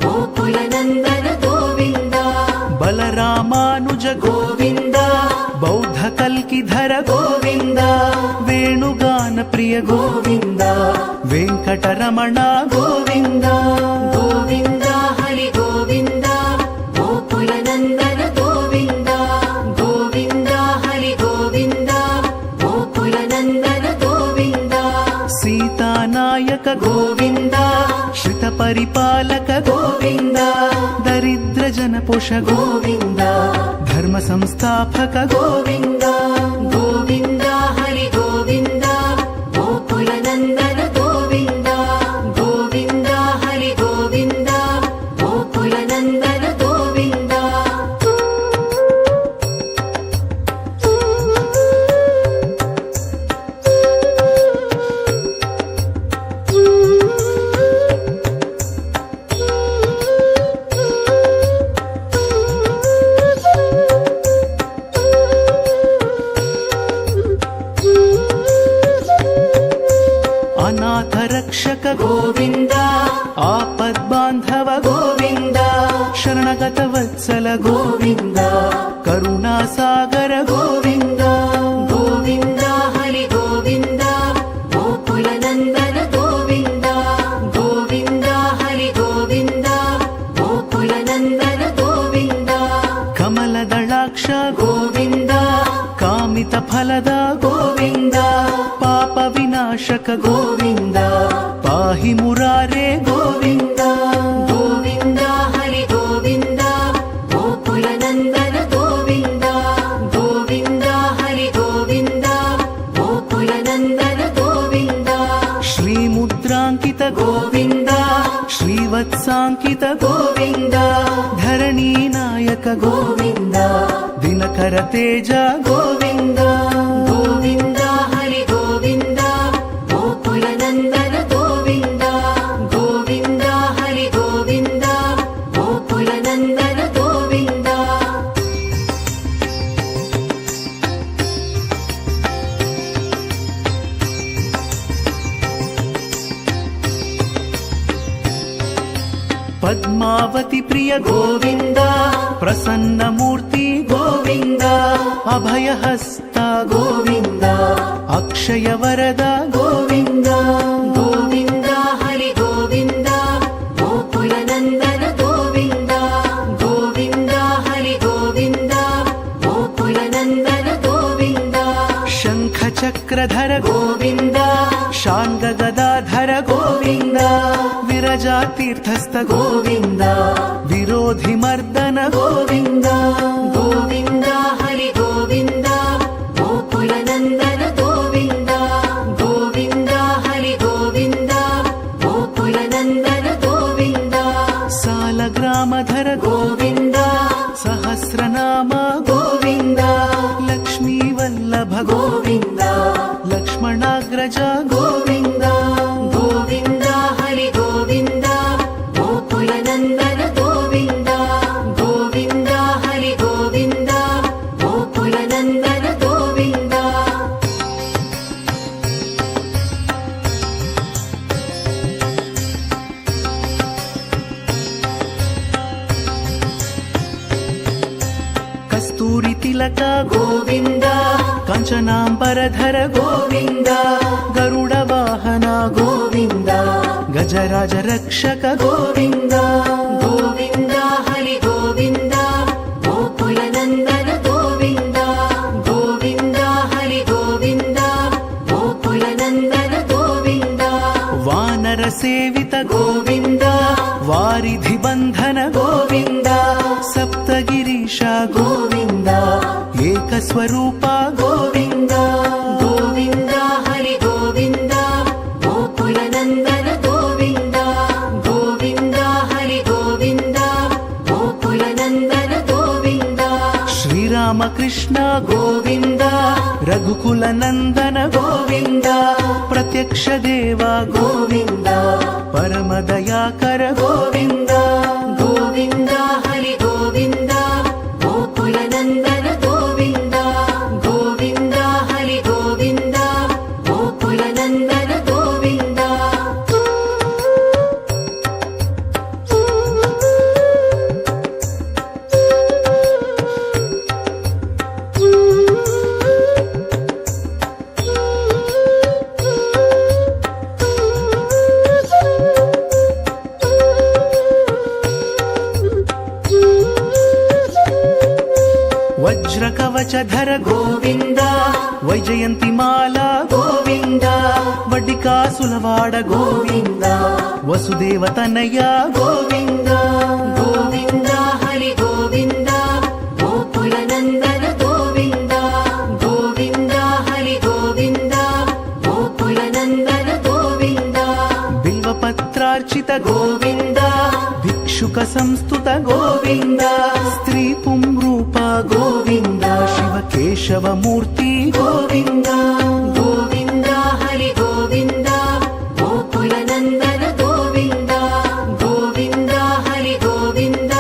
ಗೋಕುಲ ನಂದನ ಗೋವಿಂದ ಬಲರಾಮಾನುಜ ಗೋವಿಂದ ಬೌದ್ಧ ಕಲ್ಕಿಧರ ಗೋವಿಂದ ವೇಣುಗಾನ ಪ್ರಿಯ ಗೋವಿಂದ ವೆಂಕಟರಮಣ ಗೋವಿಂದ ಗೋವಿಂದ ಹರಿ ಗೋವಿಂದ ಗೋಕುಲ ನಂದನ ಗೋವಿಂದ ಗೋವಿಂದ ಹರಿ ಗೋವಿಂದ ಗೋಕುಲ ನಂದನ ಗೋವಿಂದ ಸೀತಾನಾಯಕ ಗೋವಿಂದ ಶ್ರಿತ ಪರಿಪಾಲಕ ಗೋವಿಂದ ದರಿದ್ರ ಜನ ಪೋಷ ಗೋವಿಂದ ಧರ್ಮ ಸಂಸ್ಥಾಪಕ ಗೋವಿಂದ ಗೋವಿಂದ ಹರಿ ಗೋವಿಂದ ಗೋಕುಲ ನಂದನ ಗೋವಿಂದ ಗೋವಿಂದ ಹರಿ ಗೋವಿಂದ ಗೋಕುಲ ನಂದನ ಗೋವಿಂದ ಅನಾಥ ರಕ್ಷಕ ಗೋವಿಂದ ಆಪದ್ ಬಾಂಧವ ಗೋವಿಂದ ಶರಣಗತ ವತ್ಸಲ ಗೋವಿಂದ ಕರುಣಾ ಸಾಗರ ಗೋವಿಂದ ಗೋವಿಂದ ಹರಿ ಗೋವಿಂದ ಗೋಕುಲ ನಂದನ ಗೋವಿಂದ ಗೋವಿಂದ ಹರಿ ಗೋವಿಂದ ಗೋಕುಲ ನಂದನ ಗೋವಿಂದ ಕಮಲದಳಾಕ್ಷ ಗೋವಿಂದ ಕಾಮಿತ ಫಲದ ಗೋವಿಂದ ಪಾಪ ವಿನಾಶಕ ಗೋವಿಂದ ಪಾಹಿ ಮುರಾರೇ ಗೋವಿಂದ ಗೋವಿಂದ ಹರಿ ಗೋವಿಂದ ಗೋಕುಲ ನಂದನ ಗೋವಿಂದ ಗೋವಿಂದ ಹರಿ ಗೋವಿಂದ ಗೋಕುಲ ನಂದನ ಗೋವಿಂದ ಶ್ರೀ ಮುದ್ರಾಂಕಿತ ಗೋವಿಂದ ಶ್ರೀವತ್ಸಾಂಕಿತ ಗೋವಿಂದ ಧರಣಿ ನಾಯಕ పద్మావతి ప్రియ గోవింద ప్రసన్న మూర్తి గోవింద అభయహస్త గోవింద అక్షయ వరద గోవింద గోవింద హరి గోవింద గోకుల నందన గోవింద గోవింద హరి గోవింద గోకుల నందన గోవింద శంఖ చక్రధర గోవింద శాంగ గదాధర గోవింద విరజా తీర్థస్థ గోవింద విరోధి మర్దన గోవింద గోవింద హరి గోవింద గోకుల నందన గోవింద గోవింద హరి గోవింద గోకుల నందన గోవింద సాలగ్రామధర గోవింద సహస్రనామ గోవింద లక్ష్మీ వల్లభ గోవింద లక్ష్మణాగ్రజ గోవింద గోవింద హరి గోవింద గోకుల నందన గోవింద గోవింద హరి గోవింద గోకుల నందన గోవింద కస్తూరి తిలక గోవింద కంచనాంబరధర గోవింద గరుడ వాహన గోవింద గజరాజ రక్షక గోవింద గోవింద హరి గోవింద గోకుల నందన గోవింద గోవింద హరి గోవింద గోకుల నందన గోవింద వానర సేవిత గోవింద వారిధి బంధన గోవింద సప్తగిరీశ గోవింద ఏకస్వరూప గోవింద గోవింద హరి గోవింద గోకుల నందన గోవింద గోవింద హరి గోవింద గోకుల నందన గోవింద శ్రీరామకృష్ణ గోవింద రఘుకుల నందన గోవింద ప్రత్యక్ష దేవ గోవింద పరమ దయాకర గోవింద గోవింద హరి గోవింద గోకుల నందన గోవింద గోవింద హరి గోవింద గోకుల నందన గోవింద వజ్ర కవచధర గోవింద వైజయంతి మాల గోవింద వడ్డికాసులవాడ గోవింద వసుదేవ తనయ గోవింద గోవింద హరి గోవింద గోకుల నందన గోవింద గోవింద హరి గోవింద గోకుల నందన గోవింద బిల్వపత్రార్చిత గోవింద భిక్షుక సంస్థుత గోవింద స్త్రీ పుంరూప గోవింద శివ కేశవ మూర్తి గోవింద గోవింద హరి గోవింద గోకుల నందన గోవింద గోవింద హరి గోవింద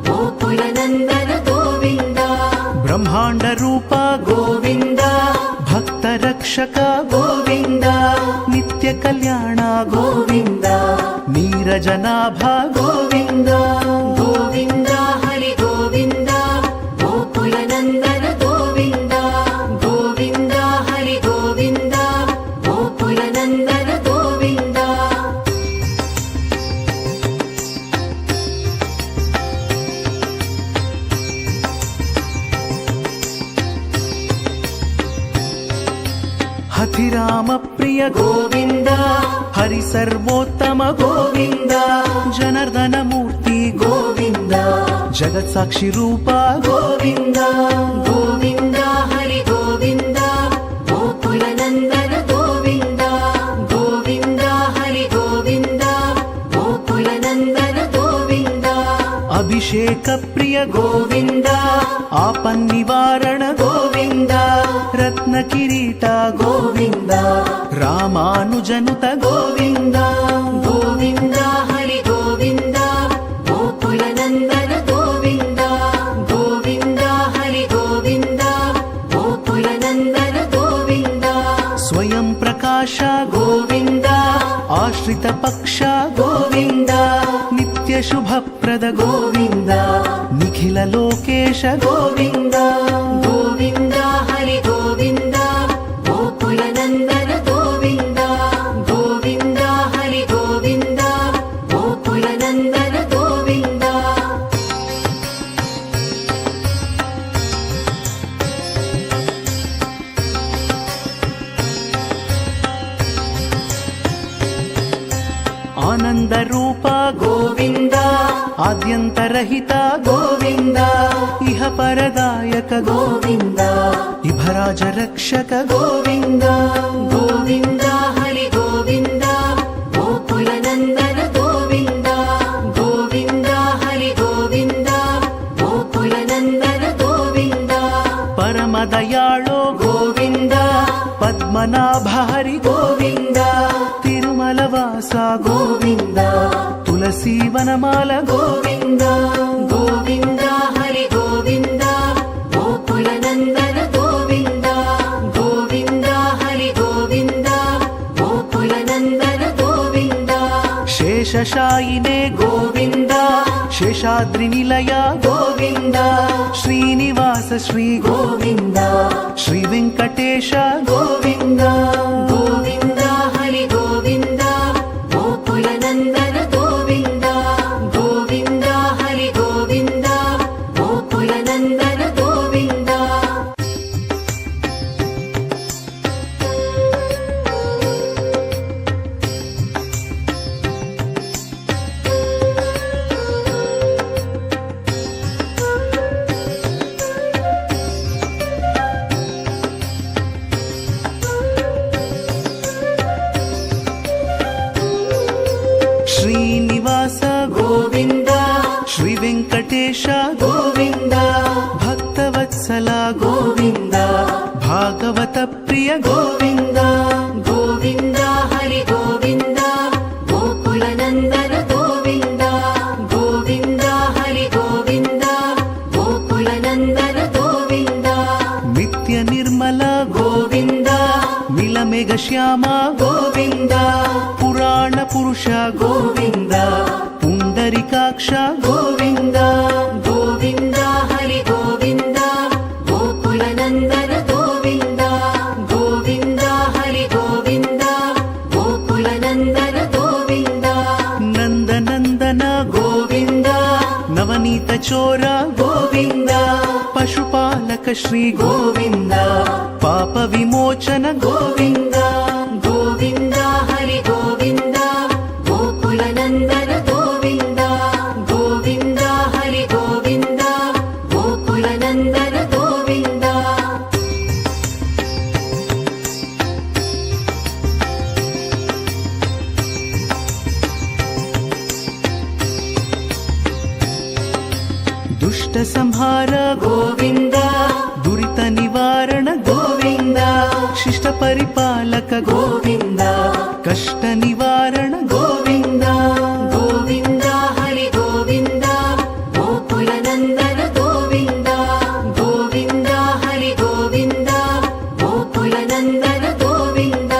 గోకుల నందన గోవింద బ్రహ్మాండ రూప గోవింద భక్త రక్షక గోవింద నిత్య కళ్యాణ గోవింద నీరజనాభ గోవింద గోవింద హరి గోవింద గోకుల నందన గోవింద గోవింద హరి గోవింద గోకుల నందన గోవింద హతిరామ ప్రియ గోవింద హరి సర్వోత్తమ గోవింద జనార్దన మూర్తి గోవింద జగత్ సాక్షి రూప గోవింద గోవింద హరి గోవింద గోకుల నందన గోవింద గోవింద హరి గోవింద గోకుల నందన గోవింద అభిషేక ప్రియ గోవింద ఆపన్నివారణ గోవింద రత్న కిరీట గోవింద రామానుజనుత గోవింద గోవింద హరి గోవింద గోకుల నందన గోవింద గోవింద హరి గోవింద గోకుల నందన గోవింద స్వయం ప్రకాశ గోవింద ఆశ్రిత పక్ష గోవింద నిత్య నిత్య శుభప్రద గోవింద నిఖిల లోకేశ గోవింద గోవింద హరి గోవింద గోకుల నందన గోవింద గోవింద హరి గోవింద గోకుల నందన గోవింద ఆనంద రూప గోవింద ఆద్యంతరహిత గోవింద ఇహ పరదాయక గోవింద ఇభరాజ రక్షక గోవింద గోవింద హరి గోవింద గోకుల నందన గోవింద గోవింద హరి గోవింద గోకుల నందన గోవింద పరమదయాళో గోవింద పద్మనాభ హరి గోవింద తిరుమల వాస గోవింద తులసీ వనమాల గోవింద గోవింద హరి గోవింద గోకుల నందన గోవింద గోవింద హరి గోవింద గోకుల నందన గోవింద శేషశాయినే గోవింద శేషాద్రి నిలయ గోవింద శ్రీనివాస శ్రీ గోవింద శ్రీ వెంకటేశ గోవింద గోవింద హరి గోవింద గోకుల నందన గోవింద గోవింద హరి గోవింద గోకుల నందన గోవింద శ్రీనివాస గోవింద శ్రీ వెంకటేశ గోవింద భక్తవత్సల గోవింద భాగవత ప్రియ గోవింద గోవింద హరి గోవింద గోకుల నందన గోవింద గోవింద హరి గోవింద గోకుల నందన గోవింద నిత్య నిర్మల గోవింద నీలమేఘ శ్యామ గోవింద పురాణ పురుష గోవింద పుండరికాక్ష గోవింద గోవింద హరి గోవింద గోకుల నందన గోవింద గోవింద హరి గోవింద గోకుల నందన గోవింద నందనందన గోవింద నవనీత చోర గోవింద పశుపాలక శ్రీ గోవింద పాప విమోచన గోవింద గోవింద హరి గోవింద గోకుల నందన గోవింద గోవింద హరి గోవింద గోకుల నందన గోవింద దుష్ట సంహార గోవింద దురిత నివారణ గోవింద శిష్ట పరిపాలక గోవింద కష్ట నివారణ గోవింద గోవింద హరి గోవింద గోకుల నందన గోవింద గోవింద హరి గోవింద గోకుల నందన గోవింద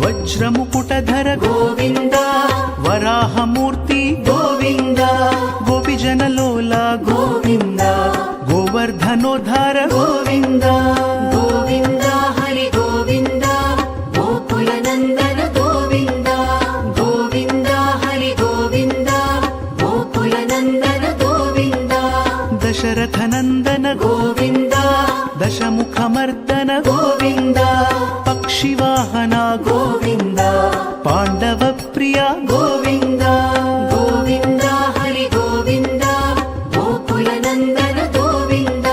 వజ్రముకుటధర గోవింద వరాహమూర్తి గోవింద గోపిజనలోల గోవింద గోవర్ధనోద్ధార గోవింద గోవింద హరి గోవింద గోకుల నందన గోవింద గోవింద హరి గోవింద గోకుల నందన గోవింద దశరథ నందన గోవింద దశముఖమర్దన గోవింద పక్షివాహన గోవింద పాండవ ప్రియ గోవింద గోవింద హరి గోవింద గోకుల నందన గోవింద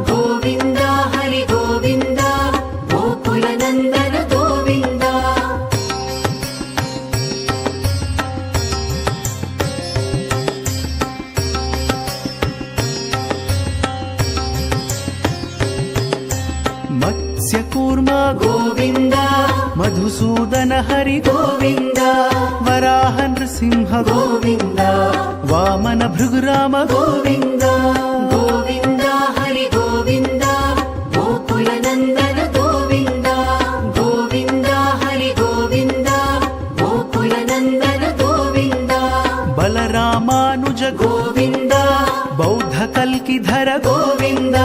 గోవింద హరి గోవింద గోకుల నందన గోవింద మత్స్యకూర్మ గోవింద మధుసూదన హరి గోవింద వరాహ నృసింహ గోవింద వామన భృగురామ గోవింద గోవింద హరి గోవింద గోకుల నందన గోవింద గోవింద హరి గోవింద గోకుల నందన గోవింద బలరామ దేవకిధర గోవింద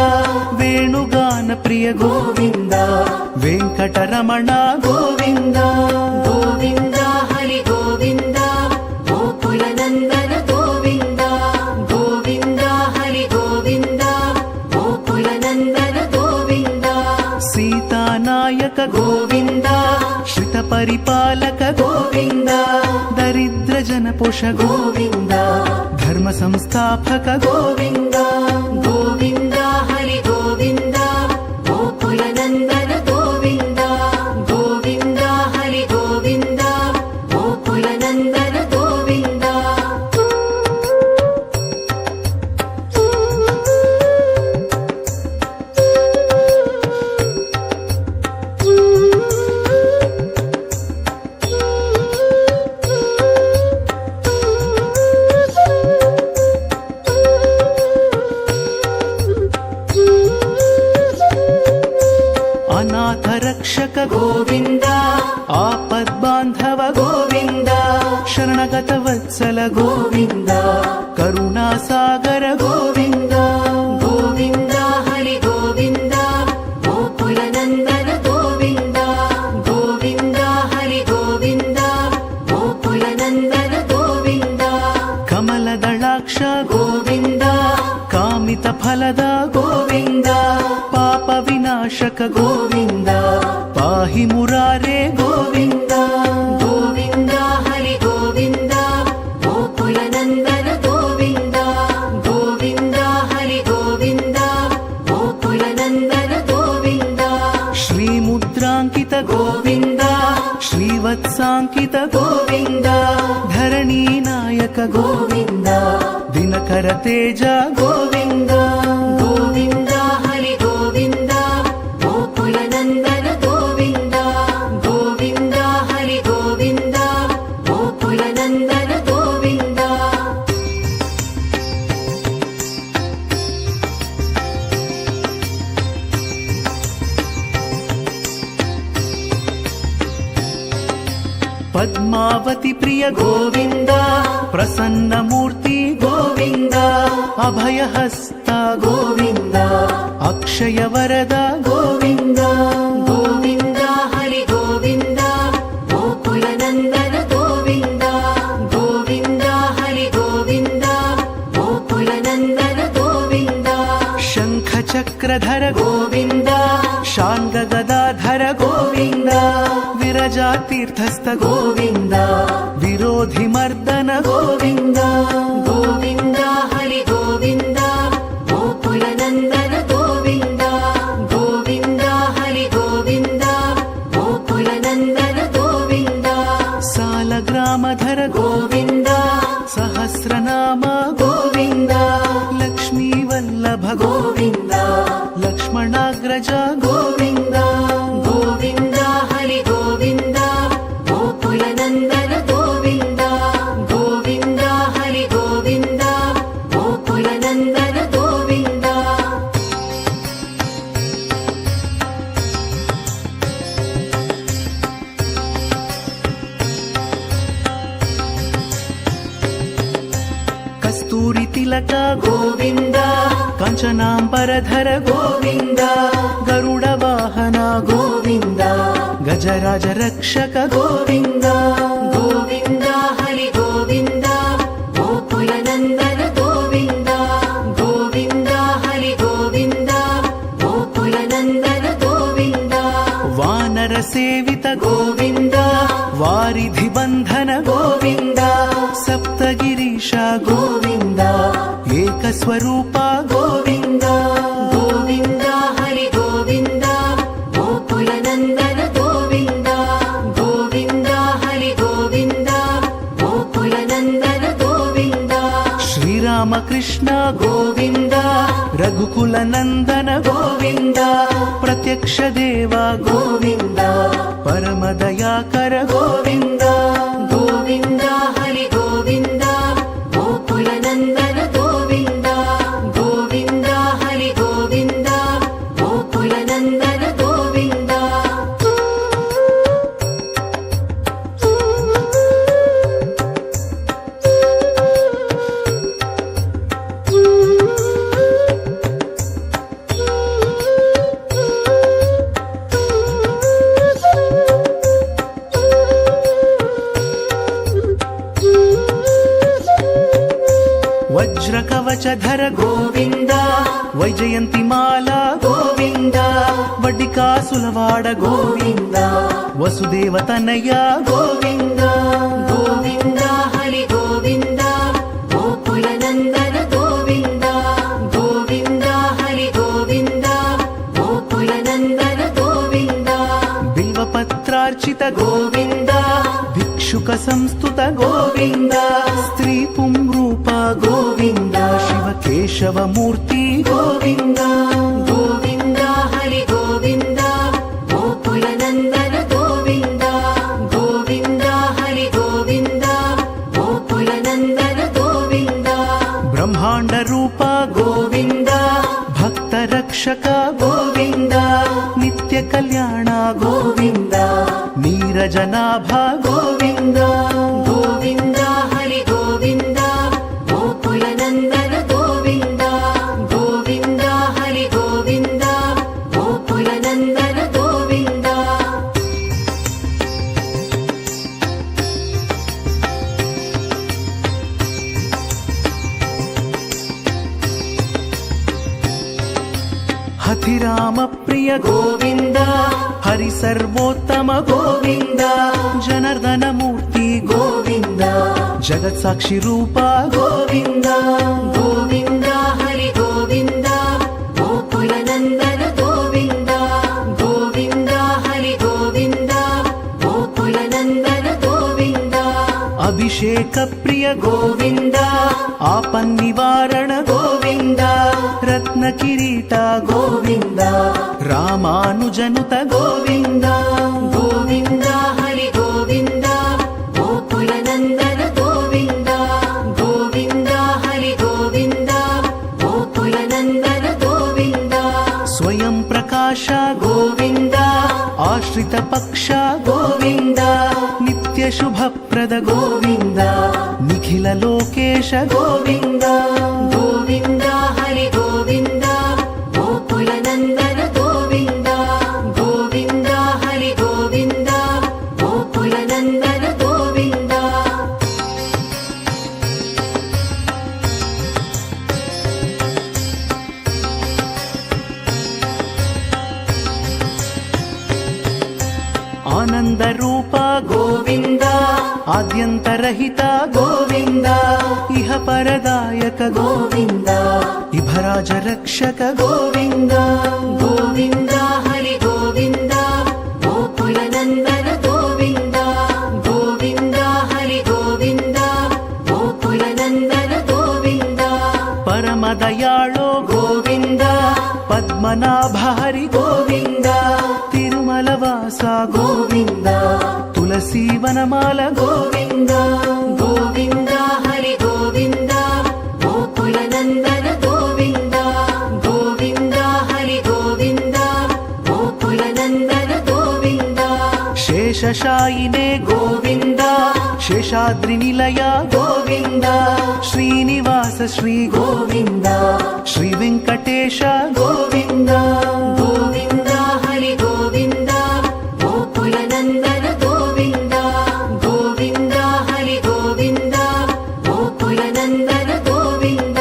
వేణుగాన ప్రియ గోవింద వెంకటరమణ గోవింద గోవింద హరి గోవింద గోకుల నందన గోవింద గోవింద హరి గోవింద గోకుల నందన గోవింద సీతానాయక గోవింద శ్రిత పరిపాలక గోవింద దరిద్ర జన పోష గోవింద ధర్మ సంస్థాపక గోవింద గోవింద హరి గోవింద గోకుల నందన గోవింద గోవింద హరి గోవింద గోకుల నందన గోవింద అనాథ రక్షక గోవింద ఆపద్బాంధవ గోవింద శరణగత వత్సల గోవింద కరుణా సాగర గోవింద గోవింద హరి గోవింద గోకుల నందన గోవింద గోవింద హరి గోవింద గోకుల నందన గోవింద కమల దళాక్ష గోవింద కామిత ఫలద గోవింద పాప వినాశక గోవింద పాహి మురారే గోవింద గోవింద హరి గోవింద గోకుల నందన గోవింద గోవింద హరి గోవింద గోకుల నందన గోవింద శ్రీముద్రాంకిత గోవింద శ్రీవత్సాంకిత గోవింద ధరణీ నాయక గోవింద దినకర తేజ గోవింద గోవింద హరి గోవింద గోకుల నందన గోవింద గోవింద హరి గోవింద గోకుల నందన గోవింద పద్మావతి ప్రియ గోవింద ప్రసన్నమూర్తి గోవింద అభయహస్త గోవింద అక్షయ వరద గోవింద గోవింద హరి గోవింద గోకుల నందన గోవింద గోవింద హరి గోవింద గోకుల నందన గోవింద శంఖ చక్రధర గోవింద శాంగ గదాధర గోవింద విరజా తీర్థస్థ గోవింద విరోధి మర్దన గోవింద గోవింద హరి గోవింద గోకుల నందన గోవింద గోవింద హరి గోవింద గోకుల నందన గోవింద సాలగ్రామధర గోవింద సహస్రనామ గోవింద లక్ష్మీ వల్లభ గోవింద లక్ష్మణాగ్రజ గోవింద గోవింద హరి గోవింద గోకుల నందన గోవింద గోవింద హరి గోవింద గోకుల నందన గోవింద కస్తూరి తిలక గోవింద కంచనాంబరధర గోవింద గరుడ వాహన గోవింద గజరాజ రక్షక గోవింద గోవింద హరి గోవింద గోకుల నందన గోవింద గోవింద హరి గోవింద గోకుల నందన గోవింద వానర సేవిత గోవింద వారిధి బంధన గోవింద సప్తగిరీశ గోవింద ఏకస్వరూప గోవింద గోవింద హరి గోవింద గోకుల నందన గోవింద గోవింద హరి గోవింద గోకుల నందన గోవింద శ్రీరామకృష్ణ గోవింద రఘుకుల నందన గోవింద ప్రత్యక్ష దేవ గోవింద పరమ దయాకర గోవింద గోవింద హరి గోవింద గోకుల నందన గోవింద గోవింద హరి గోవింద గోకుల నందన గోవింద వజ్ర కవచధర గోవింద వైజయంతిమాల గోవింద వడ్డికాసులవాడ గోవింద వసుదేవ తనయ గోవింద గోవింద హరి గోవింద గోకుల నందన గోవింద గోవింద హరి గోవింద గోకుల నందన గోవింద బిల్వపత్రార్చిత గోవింద భిక్షుక సంస్థుత గోవింద స్త్రీ పుంరూప గోవింద శివ కేశవమూర్తి గోవింద గోవింద హరి గోవింద గోకుల నందన గోవింద గోవింద హరి గోవింద గోకుల నందన గోవింద బ్రహ్మాండ రూప గోవింద భక్త రక్షక గోవింద నిత్య కళ్యాణ గోవింద నీరజనాభ గోవింద గోవింద హరి గోవింద గోకుల నందన గోవింద గోవింద హరి గోవింద గోకుల నందన గోవింద హతిరామ ప్రియ గోవింద హరి సర్వోత్తమ గోవింద జనార్దన మూర్తి గోవింద జగత్ సాక్షి రూప గోవింద గోవింద హరి గోవింద గోకుల నందన గోవింద గోవింద హరి గోవింద గోకుల నందన గోవింద అభిషేక ప్రియ గోవింద ఆపన్నివారణ గోవింద రత్న కిరీట గోవింద రామానుజనుత గోవింద గోవింద హరి గోవింద గోకుల నందన గోవింద గోవింద హరి గోవింద గోకుల నందన గోవింద స్వయం ప్రకాశ గోవింద ఆశ్రిత పక్ష గోవింద నిత్య శుభప్రద గోవింద నిఖిల లోకేశ గోవింద గోవింద హరి గోవింద గోకుల నందన గోవింద గోవింద హరి గోవింద గోకుల నందన గోవింద ఆనంద రూప గోవింద ఆద్యంతరహిత గోవింద ఇహ పరదాయక గోవింద ఇభరాజ రక్షక గోవింద గోవింద హరి గోవింద గోకుల నందన గోవింద గోవింద హరి గోవింద గోకుల నందన గోవింద పరమ దయాళో గోవింద పద్మనాభ హరి గోవింద తిరుమల వాస గోవింద తులసీ వనమాల గోవింద గోవింద హరి గోవింద గోకుల నందన గోవింద గోవింద హరి గోవింద గోకుల నందన గోవింద శేషశాయినే గోవింద శేషాద్రి నిలయ గోవింద శ్రీనివాస శ్రీ గోవింద శ్రీ వెంకటేశ గోవింద గోవింద హరి గోవింద గోకుల నందన గోవింద గోవింద హరి గోవింద గోకుల నందన గోవింద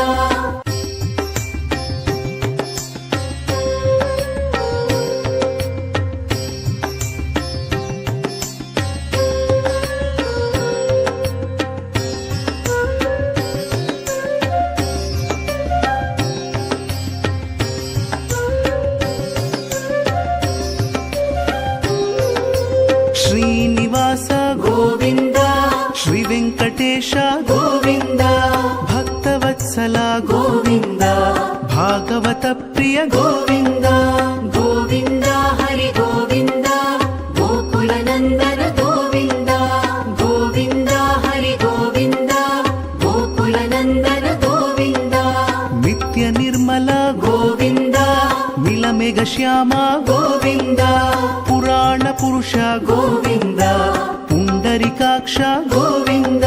శ్రీనివాస గోవింద శ్రీ వెంకటేశ గోవింద భక్తవత్సల గోవింద భాగవత ప్రియ గోవింద గోవింద హరి గోవింద గోకుల నందన గోవింద గోవింద హరి గోవింద గోకుల నందన గోవింద నిత్య నిర్మల గోవింద మిలమేఘ శ్యామ గోవింద పురాణ పురుష గోవింద పుండరికాక్ష గోవింద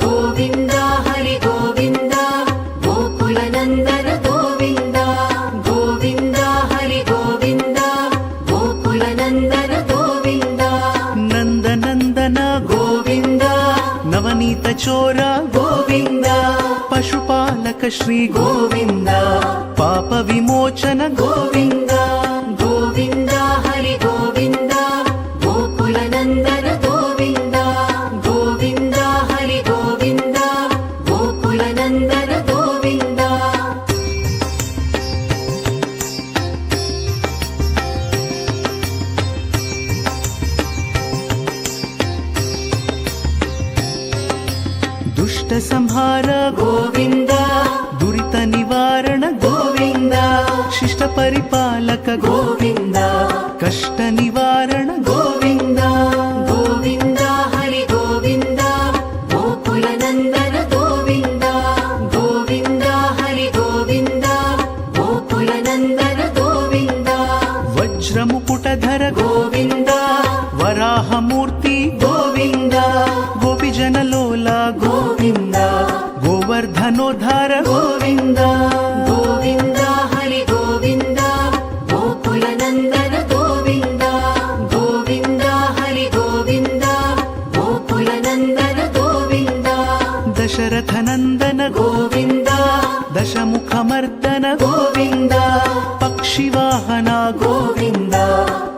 గోవింద హరి గోవింద గోకుల నందన గోవింద గోవింద హరి గోవింద గోకుల నందన గోవింద నందనందన గోవింద నవనీత చోర గోవింద పశుపాల శ్రీ గోవింద పాప విమోచన గోవింద గోవింద హరి గోవింద గోకుల నందన గోవింద గోవింద హరి గోవింద గోకుల నందన గోవింద దుష్ట సంహార గోవింద దురిత నివారణ గోవింద శిష్ట పరిపాలక గోవింద కష్ట నివారణ గోవింద గోవింద హరి గోవింద గోకుల నందన గోవింద గోవింద హరి గోవింద గోకుల నందన గోవింద వజ్రము పుటధర గోవింద వరాహమూర్తి గోవింద గోపిజనలోల గోవింద గోవర్ధనోద్ధార గోవింద గోవింద హరి గోవింద గోకుల నందన గోవింద గోవింద హరి గోవింద గోకుల నందన గోవింద దశరథ నందన గోవింద దశముఖమర్దన గోవింద పక్షివాహన గోవింద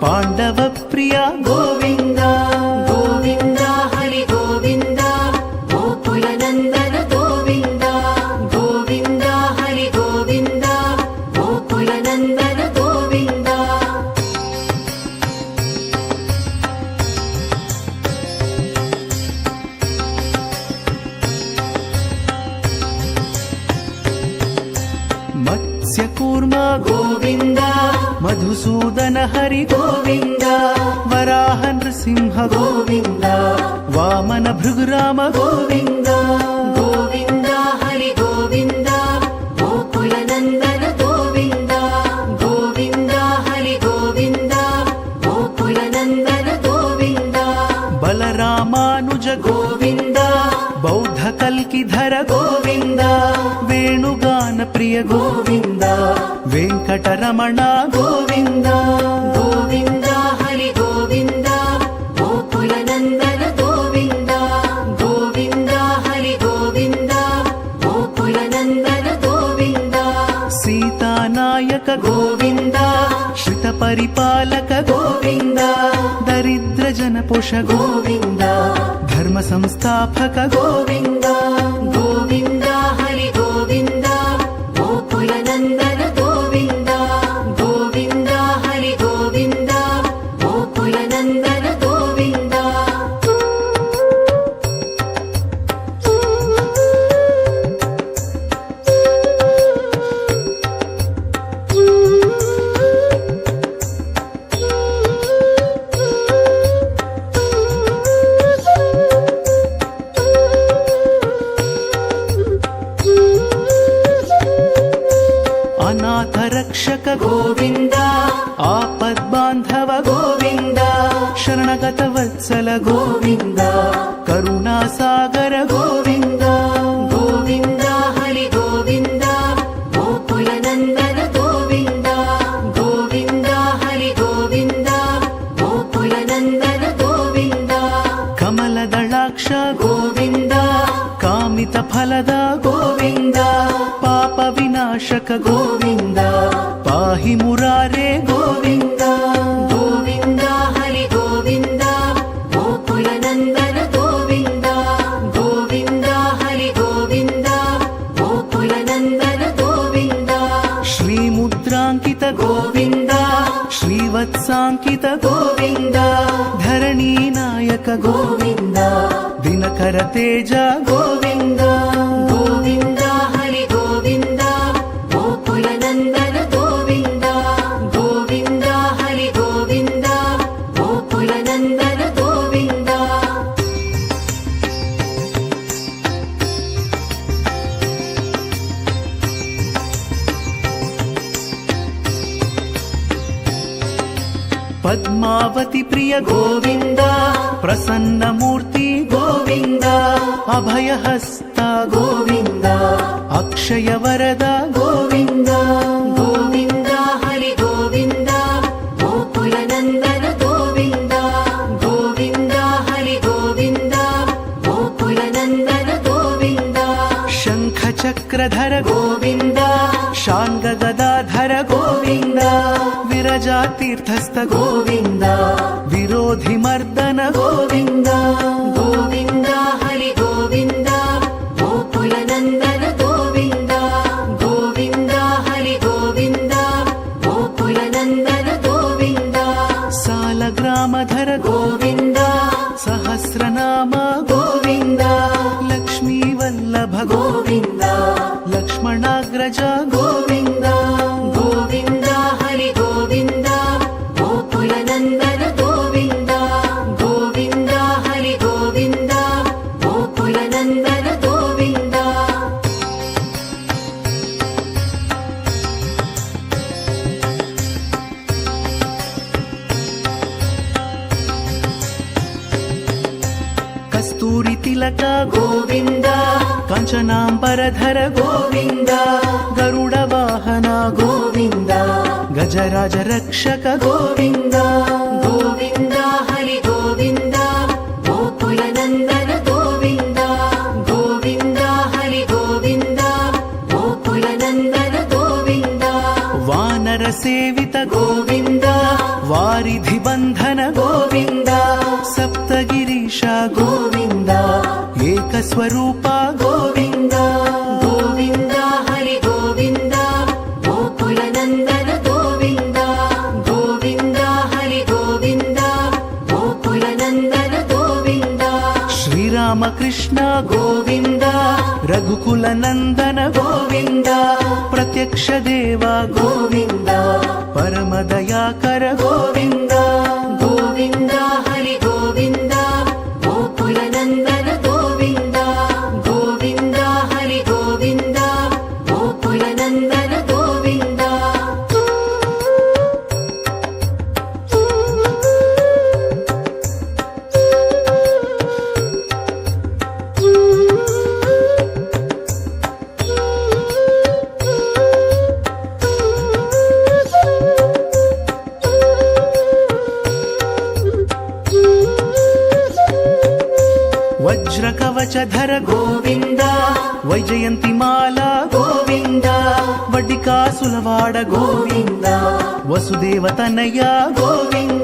పాండవ ప్రియ గోవింద గోవింద హరి గోవింద గోకుల నందన గోవింద గోవింద హరి గోవింద గోకుల నందన గోవింద మత్స్యకూర్మ గోవింద మధుసూదన హరి గోవింద వరాహ నృసింహ గోవింద వామన భృగురామ గోవింద గోవింద హరి గోవింద గోకుల నందన గోవింద గోవింద హరి గోవింద గోకుల నందన గోవింద బలరామానుజ గోవింద బౌద్ధ కల్కిధర గోవింద వేణుగాన ప్రియ గోవింద వెంకటరమణ గోవింద గోవింద హరి గోవింద గోకుల నందన గోవింద గోవింద హరి గోవింద గోకుల నందన గోవింద సీతానాయక గోవింద శ్రిత పరిపాలక గోవింద దరిద్ర జన పోష గోవింద ధర్మ సంస్థాపక గోవింద గోవింద హరి గోవింద గోకుల నందన గోవింద గోవింద హరి గోవింద గోకుల నందన గోవింద అనాథ రక్షక గోవింద ఆపద్బాంధవ గోవింద శరణగత వత్సల గోవింద కరుణా సాగర గోవింద గోవింద హరి గోవింద గోకుల నందన గోవింద గోవింద హరి గోవింద గోకుల నందన గోవింద కమలదళాక్ష గోవింద కామిత ఫలద గోవింద పాప వినాశక గోవింద పాహి మురారే గోవింద గోవింద హరి గోవింద గోకుల నందన గోవింద గోవింద హరి గోవింద గోకుల నందన గోవింద శ్రీముద్రాంకిత గోవింద శ్రీవత్సాంకిత గోవింద ధరణీ నాయక గోవింద దినకర తేజ గోవింద గోవింద హరి గోవింద గోకుల నందన గోవింద గోవింద హరి గోవింద గోకుల నందన గోవింద పద్మావతి ప్రియ గోవింద ప్రసన్నమూర్తి గోవింద అభయహస్త గోవింద అక్షయ వరద గోవింద గోవింద హరి గోవింద గోకుల నందన గోవింద గోవింద హరి గోవింద గోకుల నందన గోవింద శంఖ శంఖచక్రధర గోవింద శాంగగదాధర గోవింద విరజాతీర్థస్థ గోవింద విరోధిమర్దన గోవింద గోవింద హరి గోవింద గోకుల నందన గోవింద గోవింద హరి గోవింద గోకుల నందన గోవింద సాలగ్రామధర గోవింద సహస్రనామ గోవింద లక్ష్మీవల్లభ గోవింద లక్ష్మణాగ్రజ గోవింద గోవింద హరి గోవింద గోకుల నందన గోవింద గోవింద హరి గోవింద గోకుల నందన గోవింద కస్తూరి తిలక గోవింద కంచనాంబరధర గోవింద గరుడ వాహన గోవింద గజరాజ రక్షక గోవింద గోవింద హరి గోవింద గోకుల నందన గోవింద గోవింద హరి గోవింద గోకుల నందన గోవింద వానర సేవిత గోవింద వారిధి బంధన గోవింద సప్తగిరీశ గోవింద ఏకస్వరూప గోవింద గోవింద హరి గోవింద గోకుల నందన గోవింద గోవింద హరి గోవింద గోకుల నందన గోవింద శ్రీరామకృష్ణ గోవింద రఘుకుల నందన గోవింద ప్రత్యక్ష దేవ గోవింద పరమదయాకర గోవింద గోవింద హరి గోవింద గోకుల నందన గోవింద గోవింద హరి గోవింద గోకుల నందన గోవింద వజ్రకవచధర గోవింద వైజయంతిమాల గోవింద వడ్డికాసులవాడ గోవింద వసుదేవతనయ గోవింద